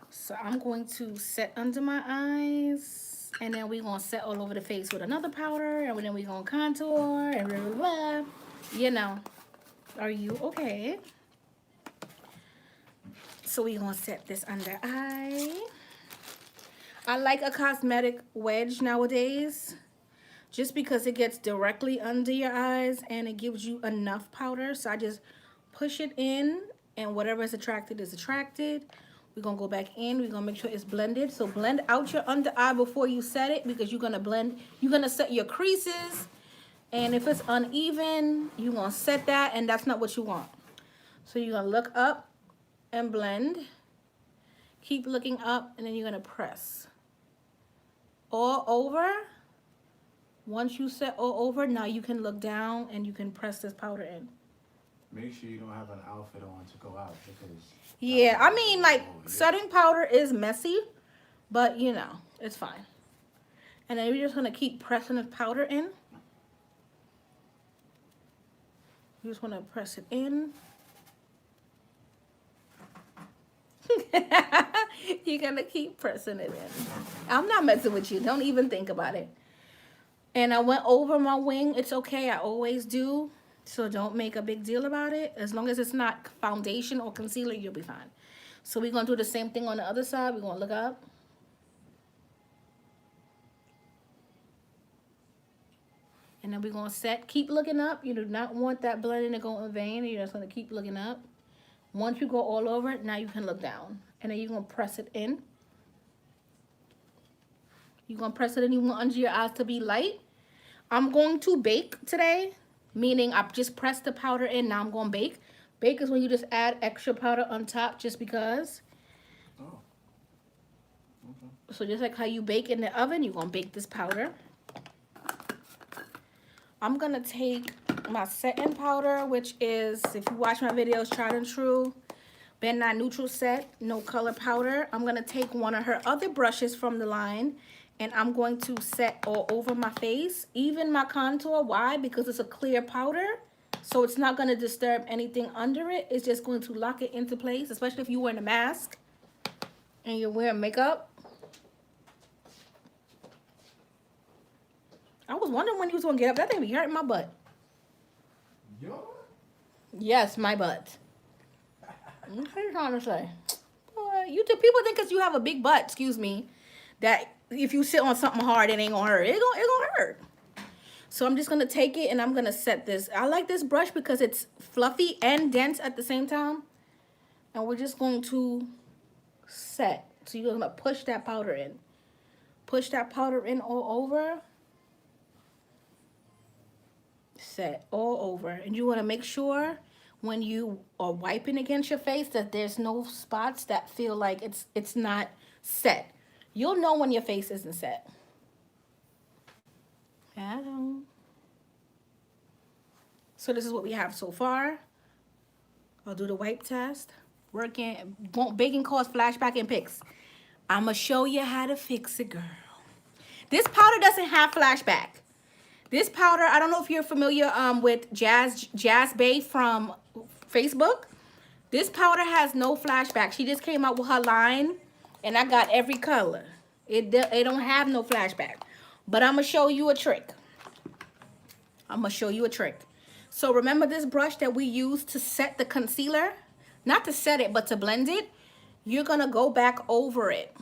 So I'm going to set under my eyes. And then we're gonna set all over the face with another powder. And then we're gonna contour and blah, blah, blah. You know. Are you okay? So we're gonna set this under eye. I like a cosmetic wedge nowadays, just because it gets directly under your eyes and it gives you enough powder. So I just push it in, and whatever is attracted is attracted. We're gonna go back in, we're gonna make sure it's blended. So blend out your under eye before you set it, because you're gonna set your creases, and if it's uneven, you're gonna set that, and that's not what you want. So you're gonna look up and blend. Keep looking up, and then you're gonna press all over. Once you set all over, now you can look down and you can press this powder in. Make sure you don't have an outfit on to go out, because Yeah, I mean, like, setting powder is messy, but you know, it's fine. And then you're just gonna keep pressing the powder in. You just wanna press it in. You're gonna keep pressing it in. I'm not messing with you. Don't even think about it. And I went over my wing. It's okay. I always do. So don't make a big deal about it. As long as it's not foundation or concealer, you'll be fine. So we're going to do the same thing on the other side. We're going to look up. And then we're going to set. Keep looking up. You do not want that blending to go in vain. You're just going to keep looking up. Once you go all over it, now you can look down. And then you're going to press it in. You're going to press it in. You want under your eyes to be light. I'm going to bake today, meaning I just pressed the powder in. Now I'm going to bake. Bake is when you just add extra powder on top just because. Oh. Okay. So just like how you bake in the oven, you're going to bake this powder. I'm going to take my setting powder, which is, if you watch my videos, tried and true, Ben Nye Neutral Set, no color powder. I'm going to take one of her other brushes from the line, and I'm going to set all over my face, even my contour. Why? Because it's a clear powder, so it's not going to disturb anything under it. It's just going to lock it into place, especially if you're wearing a mask and you're wearing makeup. I was wondering when he was going to get up. That thing be hurting my butt. Yo. Yes, my butt. What are you trying to say? Boy, people think because you have a big butt, excuse me, that if you sit on something hard, it ain't gonna hurt. It gonna hurt. So I'm just gonna take it and I'm gonna set this. I like this brush because it's fluffy and dense at the same time. And we're just going to set. So you're gonna push that powder in. Push that powder in all over. Set all over. And you wanna make sure when you are wiping against your face that there's no spots that feel like it's not set. You'll know when your face isn't set. So this is what we have so far. I'll do the wipe test. Baking cause flashback and pics. I'ma show you how to fix it, girl. This powder doesn't have flashback. This powder, I don't know if you're familiar with Jazz Bay from Facebook. This powder has no flashback. She just came out with her line, and I got every color. It don't have no flashback. But I'm going to show you a trick. So remember this brush that we used to set the concealer? Not to set it, but to blend it. You're going to go back over it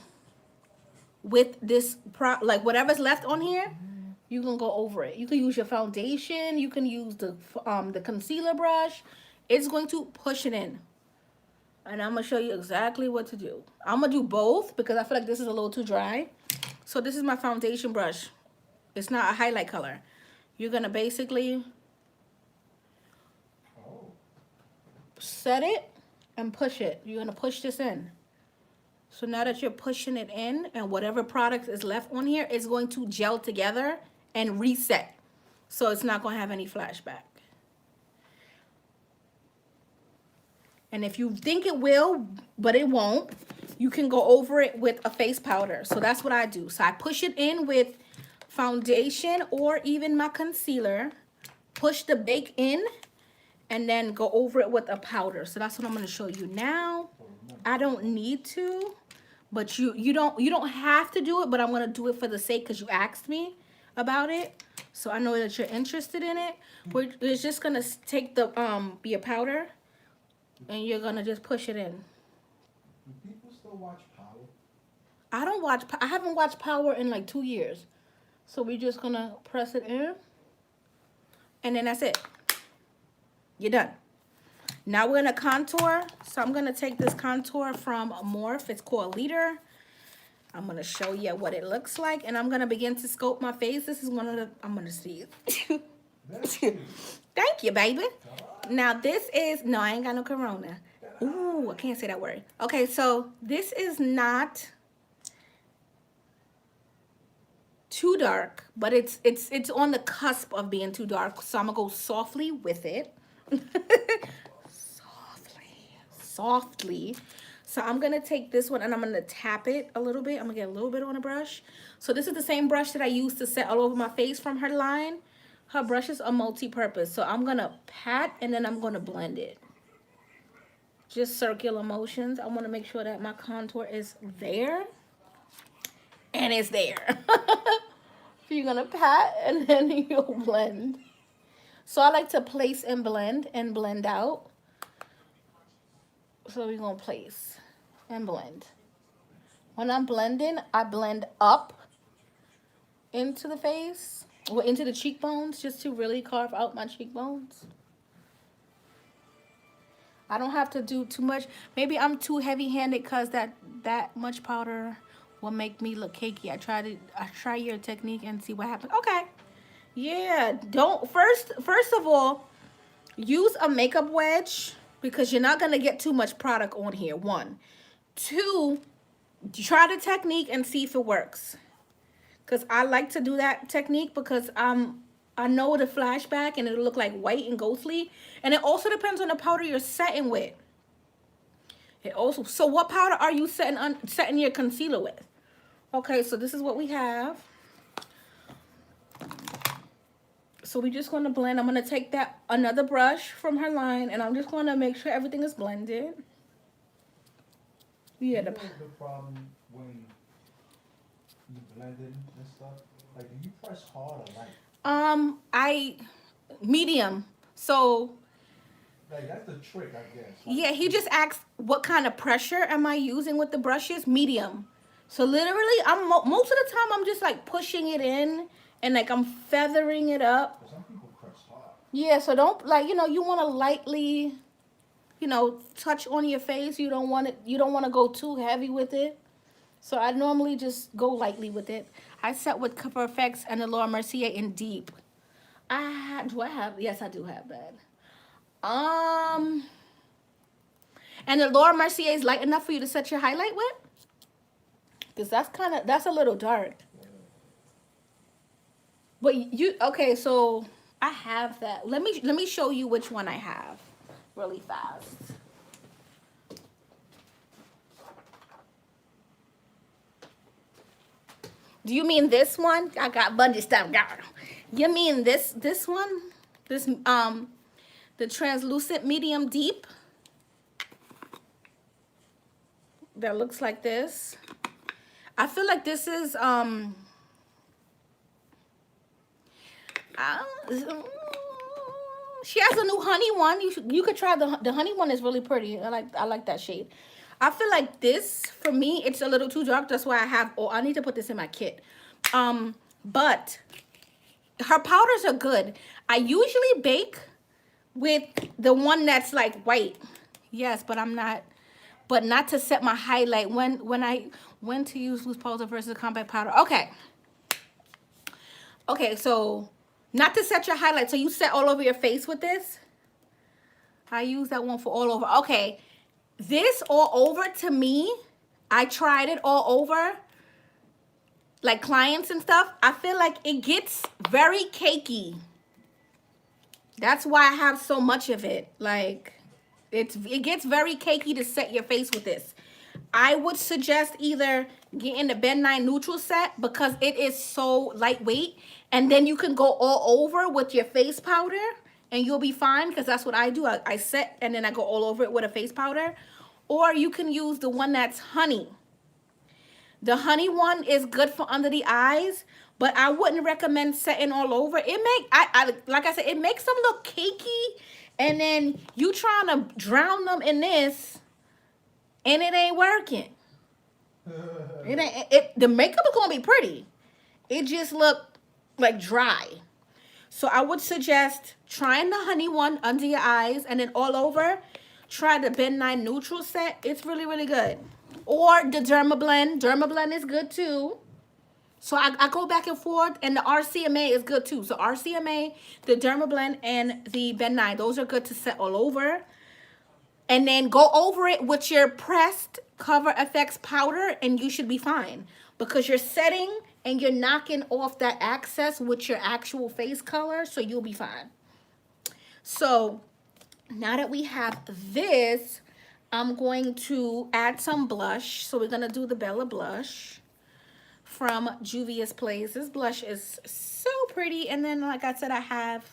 with this, like whatever's left on here. You can go over it. You can use your foundation. You can use the concealer brush. It's going to push it in. And I'm going to show you exactly what to do. I'm going to do both because I feel like this is a little too dry. So this is my foundation brush. It's not a highlight color. You're going to basically set it and push it. You're going to push this in. So now that you're pushing it in and whatever product is left on here is going to gel together and reset. So it's not going to have any flashback. And if you think it will, but it won't, you can go over it with a face powder. So that's what I do. So I push it in with foundation or even my concealer, push the bake in, and then go over it with a powder. So that's what I'm going to show you now. I don't need to, but you don't have to do it, but I'm going to do it for the sake because you asked me about it. So I know that you're interested in it. We're just going to take the your powder and you're going to just push it in. Do people still watch Power? I haven't watched Power in like 2 years. So we're just going to press it in. And then that's it. You're done. Now we're going to contour. So I'm going to take this contour from Morphe. It's called Leader. I'm going to show you what it looks like. And I'm going to begin to sculpt my face. This is one of the... I'm going to see it. Thank you, baby. Now this is... No, I ain't got no corona. Ooh, I can't say that word. Okay, so this is not too dark, but it's on the cusp of being too dark. So I'm going to go softly with it. Softly. So I'm going to take this one and I'm going to tap it a little bit. I'm going to get a little bit on a brush. So this is the same brush that I used to set all over my face from her line. Her brushes are multi-purpose. So I'm going to pat and then I'm going to blend it. Just circular motions. I want to make sure that my contour is there. And it's there. So you're going to pat and then you'll blend. So I like to place and blend out. So we're going to place and blend. When I'm blending, I blend up into the face, or into the cheekbones, just to really carve out my cheekbones. I don't have to do too much. Maybe I'm too heavy-handed because that much powder will make me look cakey. I try your technique and see what happens. Okay. Yeah, don't first of all, use a makeup wedge because you're not gonna get too much product on here. One. Two, try the technique and see if it works. Cause I like to do that technique because I know the flashback and it'll look like white and ghostly. And it also depends on the powder you're setting with. It also, so what powder are you setting your concealer with? Okay, so this is what we have. So we're just gonna blend. I'm gonna take that another brush from her line and I'm just gonna make sure everything is blended. Yeah, You know the problem when you blending and stuff? Like, do you press hard or light? I medium. So Like, that's the trick, I guess. Like, yeah, he just asked what kind of pressure am I using with the brushes? Medium. So literally, most of the time I'm just like pushing it in and like I'm feathering it up. some people press hard. Yeah, so don't like you want to lightly, touch on your face. You don't want it. You don't want to go too heavy with it. So I normally just go lightly with it. I set with Cover Effects and the Laura Mercier in Deep. Do I have? Yes, I do have that. Um, and the Laura Mercier is light enough for you to set your highlight with, because that's a little dark. But you okay? So I have that. Let me show you which one I have, really fast. Do you mean this one? I got bungy stuff, girl. You mean this one? This the translucent medium deep that looks like this. I feel like this is uh, she has a new honey one. You could try the honey one. Is really pretty. I like that shade. I feel like this for me it's a little too dark. That's why I have. Oh, I need to put this in my kit. But her powders are good. I usually bake with the one that's like white. Yes, but I'm not. But not to set my highlight when to use loose powder versus compact powder. Okay. Okay, so not to set your highlight. So you set all over your face with this. I use that one for all over. Okay, this all over to me, I tried it all over, like clients and stuff. I feel like it gets very cakey. That's why I have so much of it. Like, it gets very cakey to set your face with this. I would suggest either getting the Ben 9 neutral set because it is so lightweight, and then you can go all over with your face powder and you'll be fine, because that's what I do. I set and then I go all over it with a face powder. Or you can use the one that's honey. The honey one is good for under the eyes, but I wouldn't recommend setting all over. Like I said, it makes them look cakey, and then you trying to drown them in this, and it ain't working. The makeup is gonna be pretty. It just look like dry. So I would suggest trying the honey one under your eyes, and then all over, try the Ben 9 neutral set. It's really, really good. Or the Dermablend. Dermablend is good too. So I go back and forth, and the RCMA is good too. So RCMA, the Dermablend, and the Ben 9, those are good to set all over. And then go over it with your pressed Cover FX powder, and you should be fine. Because you're setting and you're knocking off that excess with your actual face color, so you'll be fine. So now that we have this, I'm going to add some blush. So we're going to do the Bella blush from Juvia's Place. This blush is so pretty. And then, like I said, I have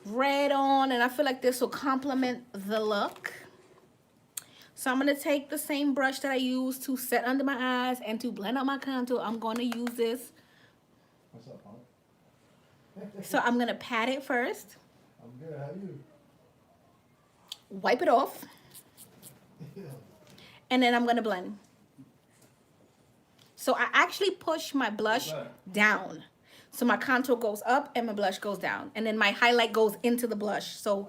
red on, and I feel like this will complement the look. So I'm going to take the same brush that I use to set under my eyes and to blend out my contour. I'm going to use this. What's up, Punk? So I'm going to pat it first. I'm good. How you? Wipe it off. And then I'm going to blend. So I actually push my blush down. So my contour goes up and my blush goes down. And then my highlight goes into the blush. So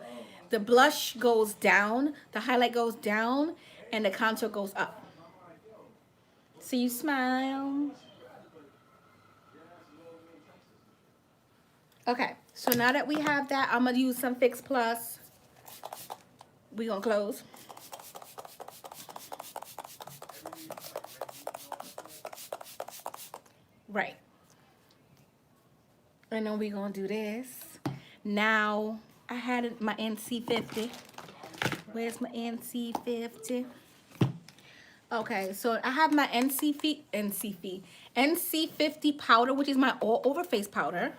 the blush goes down, the highlight goes down, and the contour goes up. So you smile. Okay, so now that we have that, I'm gonna use some Fix Plus. We gonna close. Right. And then we gonna do this. Now, I had my NC50. Where's my NC50? Okay, so I have my NC50 powder, which is my all over face powder.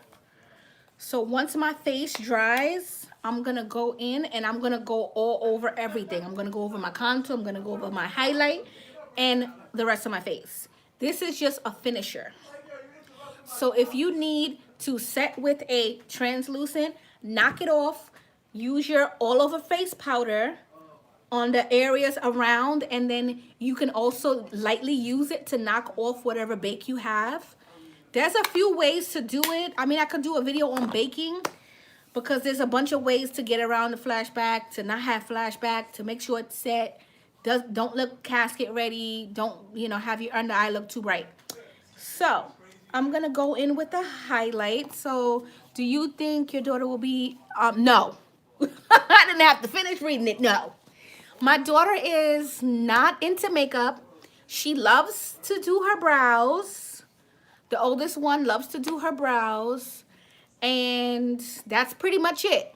So once my face dries, I'm gonna go in and I'm gonna go all over everything. I'm gonna go over my contour, I'm gonna go over my highlight and the rest of my face. This is just a finisher. So if you need to set with a translucent, knock it off, use your all over face powder on the areas around, and then you can also lightly use it to knock off whatever bake you have. There's a few ways to do it. I mean, I could do a video on baking because there's a bunch of ways to get around the flashback, to not have flashback, to make sure it's set. Don't look casket ready. Don't, you know, have your under eye look too bright. So I'm gonna go in with the highlight. So do you think your daughter will be, no. I didn't have to finish reading it, no. My daughter is not into makeup. She loves to do her brows. The oldest one loves to do her brows. And that's pretty much it.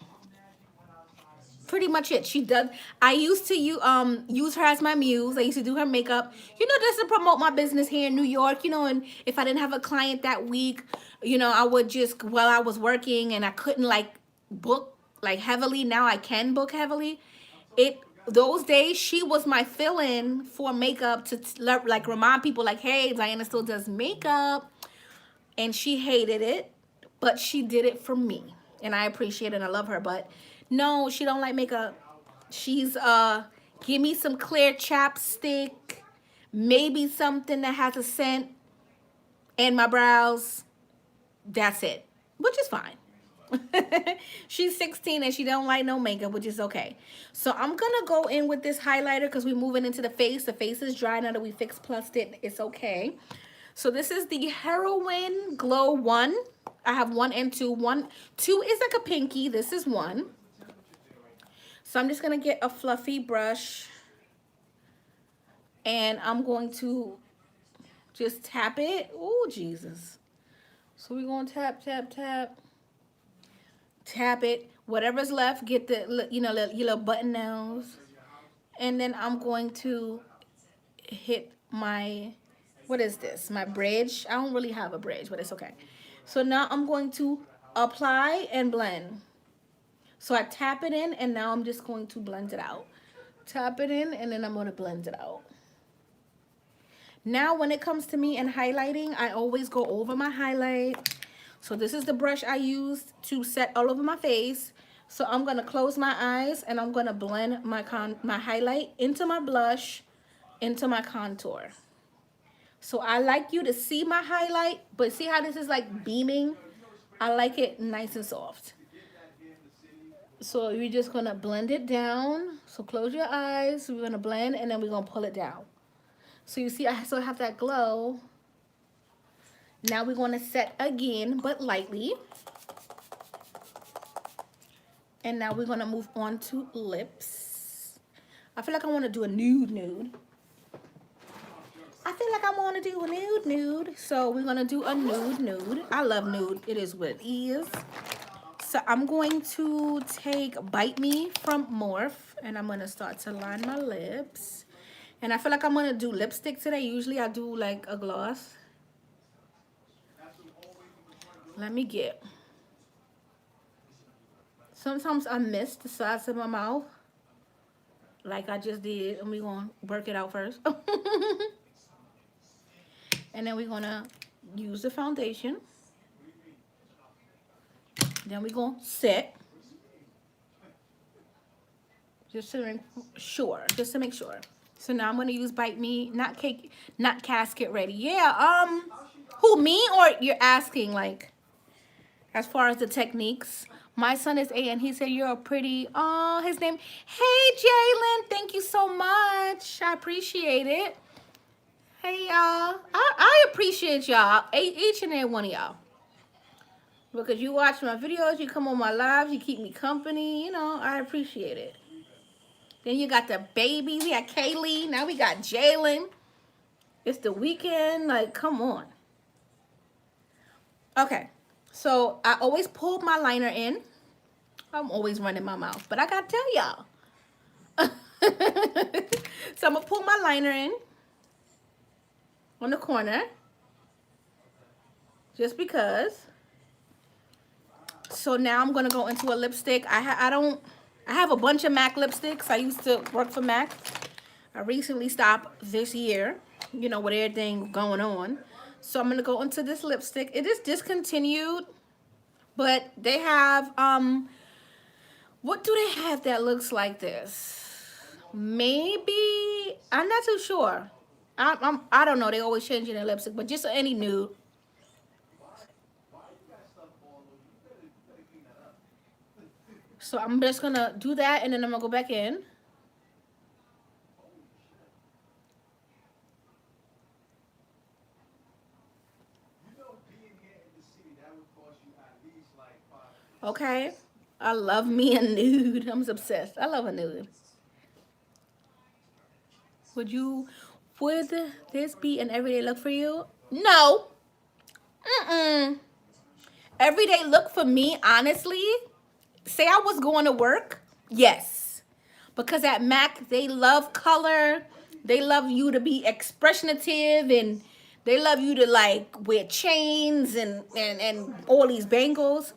Pretty much it. She does. I used to use her as my muse. I used to do her makeup, you know, just to promote my business here in New York, you know. And if I didn't have a client that week, you know, I would just, while I was working and I couldn't like book like heavily. Now I can book heavily. Those days she was my fill-in for makeup to like remind people like, hey, Diana still does makeup. And she hated it, but she did it for me, and I appreciate it and I love her. But no, she don't like makeup. She's give me some clear chapstick, maybe something that has a scent, and my brows. That's it, which is fine. She's 16 and she don't like no makeup, which is okay. So I'm gonna go in with this highlighter because we're moving into the face. The face is dry now that we Fix Plussed it. It's okay. So this is the Heroin Glow 1. I have 1 and 2. 2 is like a pinky. This is 1. So I'm just going to get a fluffy brush. And I'm going to just tap it. Oh, Jesus. So we're going to tap, tap, tap. Tap it. Whatever's left, get the, you know, your little button nails. And then I'm going to hit my... What is this? My bridge? I don't really have a bridge, but it's okay. So now I'm going to apply and blend. So I tap it in, and now I'm just going to blend it out. Tap it in, and then I'm going to blend it out. Now when it comes to me and highlighting, I always go over my highlight. So this is the brush I use to set all over my face. So I'm going to close my eyes, and I'm going to blend my highlight into my blush, into my contour. So I like you to see my highlight, but see how this is like beaming? I like it nice and soft. So you're just gonna blend it down. So close your eyes, we're gonna blend, and then we're gonna pull it down. So you see I still have that glow. Now we're gonna set again, but lightly. And now we're gonna move on to lips. I feel like I wanna do a nude. I feel like I want to do a nude. So we're going to do a nude. I love nude. It is what it is. So I'm going to take Bite Me from Morphe. And I'm going to start to line my lips. And I feel like I'm going to do lipstick today. Usually I do like a gloss. Let me get. Sometimes I miss the sides of my mouth. Like I just did. And we're going to work it out first. And then we're going to use the foundation. Then we're going to set. Just to make sure. So now I'm going to use Bite Me. Not casket ready. Yeah, who, me? Or you're asking, like, as far as the techniques? My son is 8 and he said, you're a pretty, oh, his name. Hey, Jalen. Thank you so much. I appreciate it. Hey, y'all. I appreciate y'all. Each and every one of y'all. Because you watch my videos, you come on my lives, you keep me company. You know, I appreciate it. Then you got the babies. We got Kaylee. Now we got Jalen. It's the weekend. Like, come on. Okay. So I always pull my liner in. I'm always running my mouth. But I got to tell y'all. So I'm going to pull my liner in on the corner. Just because. So now I'm going to go into a lipstick. I have a bunch of MAC lipsticks. I used to work for MAC. I recently stopped this year, you know, with everything going on. So I'm going to go into this lipstick. It is discontinued, but they have, what do they have that looks like this? Maybe, I'm not too sure. I don't know. They always changing their lipstick, but just any nude. So I'm just going to do that, and then I'm going to go back in. Okay. I love me a nude. I'm obsessed. I love a nude. Would this be an everyday look for you? No. Mm-mm. Everyday look for me, honestly, say I was going to work, yes. Because at MAC, they love color. They love you to be expressionative, and they love you to like wear chains and all these bangles.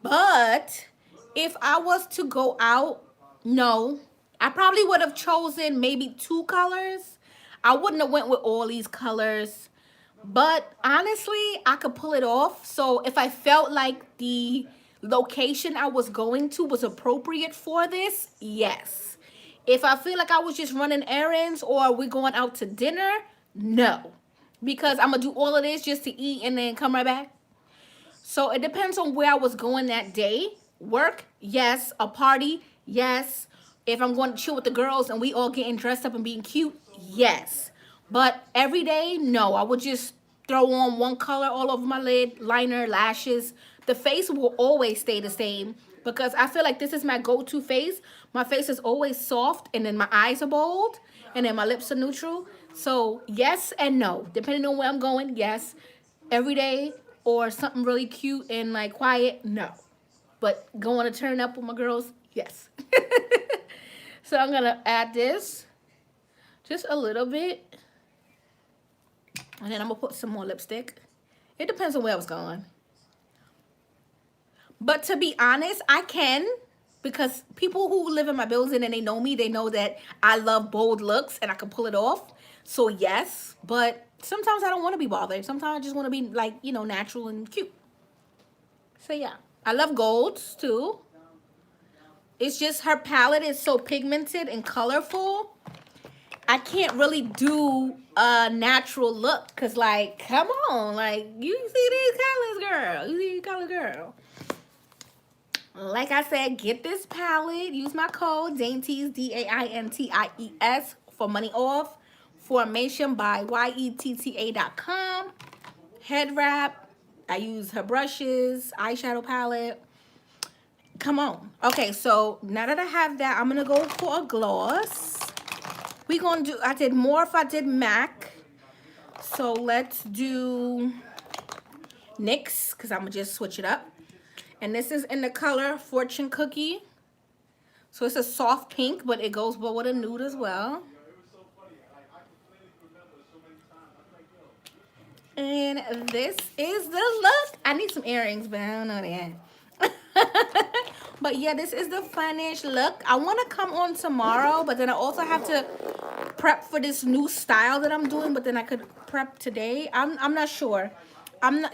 But if I was to go out, no. I probably would have chosen maybe 2 colors. I wouldn't have went with all these colors. But honestly, I could pull it off. So if I felt like the location I was going to was appropriate for this, yes. If I feel like I was just running errands or we're going out to dinner, no. Because I'm going to do all of this just to eat and then come right back. So it depends on where I was going that day. Work, yes. A party, yes. If I'm going to chill with the girls and we all getting dressed up and being cute, yes. But every day, no. I would just throw on one color all over my lid, liner, lashes. The face will always stay the same because I feel like this is my go-to face. My face is always soft, and then my eyes are bold, and then my lips are neutral. So yes and no. Depending on where I'm going, yes. Every day or something really cute and like quiet, no. But going to turn up with my girls, yes. So I'm gonna add this just a little bit, and then I'm gonna put some more lipstick. It depends on where I was going. But to be honest, I can, because people who live in my building and they know me, they know that I love bold looks and I can pull it off. So yes, but sometimes I don't want to be bothered. Sometimes I just want to be like, you know, natural and cute. So yeah, I love golds too. It's just her palette is so pigmented and colorful. I can't really do a natural look because, like, come on, like, you see these colors, girl. You see these colors, girl. Like I said, get this palette. Use my code dainties, DAINTIES, for money off. Formation by YETTA.com. Head wrap. I use her brushes, eyeshadow palette. Come on. Okay, so now that I have that, I'm gonna go for a gloss. We gonna do, I did more if I did MAC. So let's do NYX, because I'm gonna just switch it up. And this is in the color Fortune Cookie. So it's a soft pink, but it goes well with a nude as well. And this is the look. I need some earrings, but I don't know that. But yeah, this is the finished look. I want to come on tomorrow, but then I also have to prep for this new style that I'm doing, but then I could prep today. I'm not sure.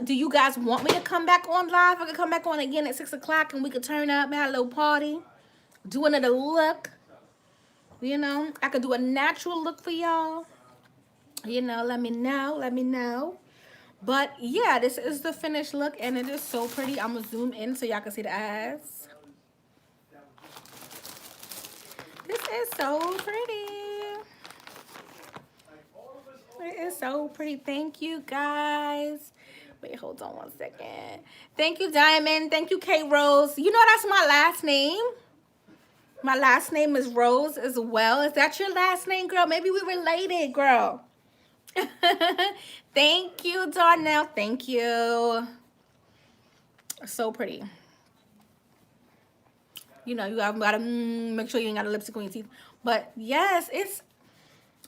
Do you guys want me to come back on live? I could come back on again at 6 o'clock and we could turn up, have a little party, do another look. You know, I could do a natural look for y'all. You know, let me know. Let me know. But yeah, this is the finished look, and it is so pretty. I'm gonna zoom in so y'all can see the eyes. This is so pretty. It is so pretty. Thank you guys. Wait, hold on one second. Thank you, Diamond. Thank you, Kate Rose. You know that's my last name. My last name is Rose as well. Is that your last name, girl? Maybe we related, girl. Thank you, Darnell. Thank you. So pretty. You know, you gotta make sure you ain't got a lipstick on your teeth. But yes,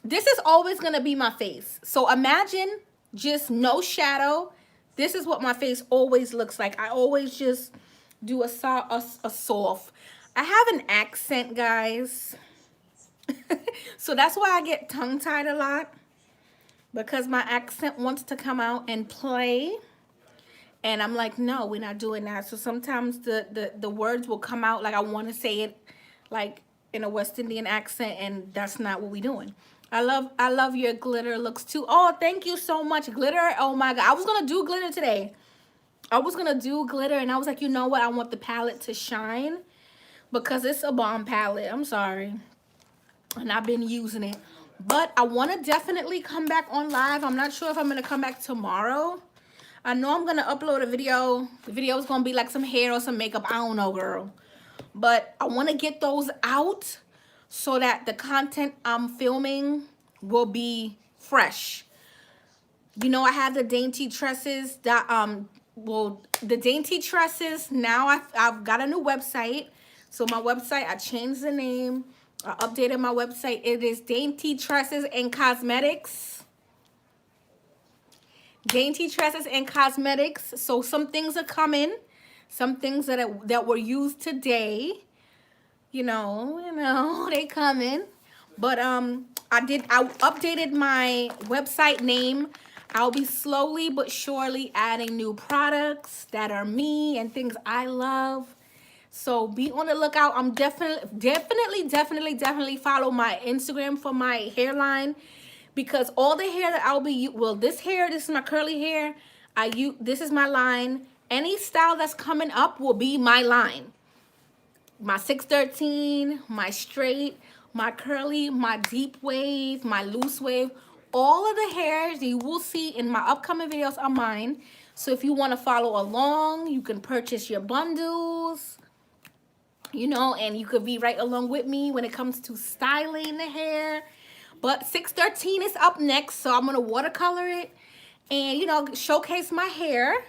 this is always gonna be my face. So imagine just no shadow. This is what my face always looks like. I always just do a soft. I have an accent, guys. So that's why I get tongue-tied a lot, because my accent wants to come out and play. And I'm like, no, we're not doing that. So sometimes the words will come out like I want to say it like in a West Indian accent, and that's not what we're doing. I love your glitter looks too. Oh, thank you so much. Glitter. Oh my God. I was going to do glitter today. I was going to do glitter, and I was like, you know what? I want the palette to shine because it's a bomb palette. I'm sorry. And I've been using it. But I want to definitely come back on live. I'm not sure if I'm going to come back tomorrow. I know I'm going to upload a video. The video is going to be like some hair or some makeup. I don't know, girl. But I want to get those out so that the content I'm filming will be fresh. You know, I have the dainty tresses that the dainty tresses. Now I've got a new website. So my website, I changed the name. I updated my website. It is Dainty Tresses and Cosmetics. Dainty Tresses and Cosmetics. So some things are coming. Some things that were used today. You know, they coming. But I updated my website name. I'll be slowly but surely adding new products that are me and things I love. So be on the lookout. I'm definitely follow my Instagram for my hairline, because all the hair that I'll be, well, this is my curly hair. This is my line. Any style that's coming up will be my line. My 613, my straight, my curly, my deep wave, my loose wave. All of the hairs you will see in my upcoming videos are mine. So if you want to follow along, you can purchase your bundles, you know, and you could be right along with me when it comes to styling the hair. But 613 is up next, so I'm going to watercolor it and, you know, showcase my hair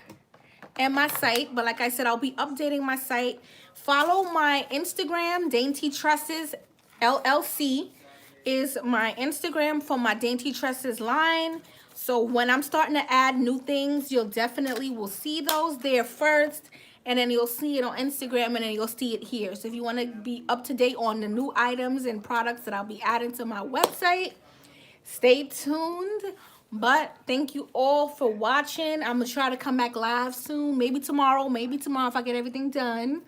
and my site. But like I said, I'll be updating my site. Follow my Instagram, Dainty Tresses LLC is my Instagram for my Dainty Tresses line. So when I'm starting to add new things, you'll definitely will see those there first. And then you'll see it on Instagram, and then you'll see it here. So if you want to be up to date on the new items and products that I'll be adding to my website, stay tuned. But thank you all for watching. I'm going to try to come back live soon. Maybe tomorrow if I get everything done.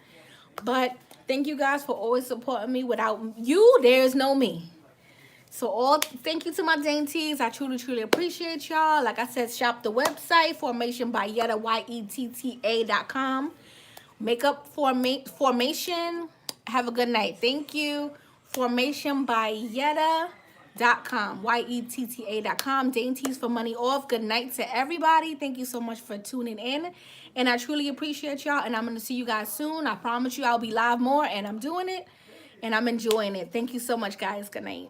But thank you guys for always supporting me. Without you, there's no me. So thank you to my dainties. I truly appreciate y'all. Like I said, shop the website, Formation by Yetta, YETTA.com. Makeup formation. Have a good night. Thank you. Formation by Yetta.com. YETTA.com. Dainties for money off. Good night to everybody. Thank you so much for tuning in. And I truly appreciate y'all. And I'm going to see you guys soon. I promise you I'll be live more. And I'm doing it. And I'm enjoying it. Thank you so much, guys. Good night.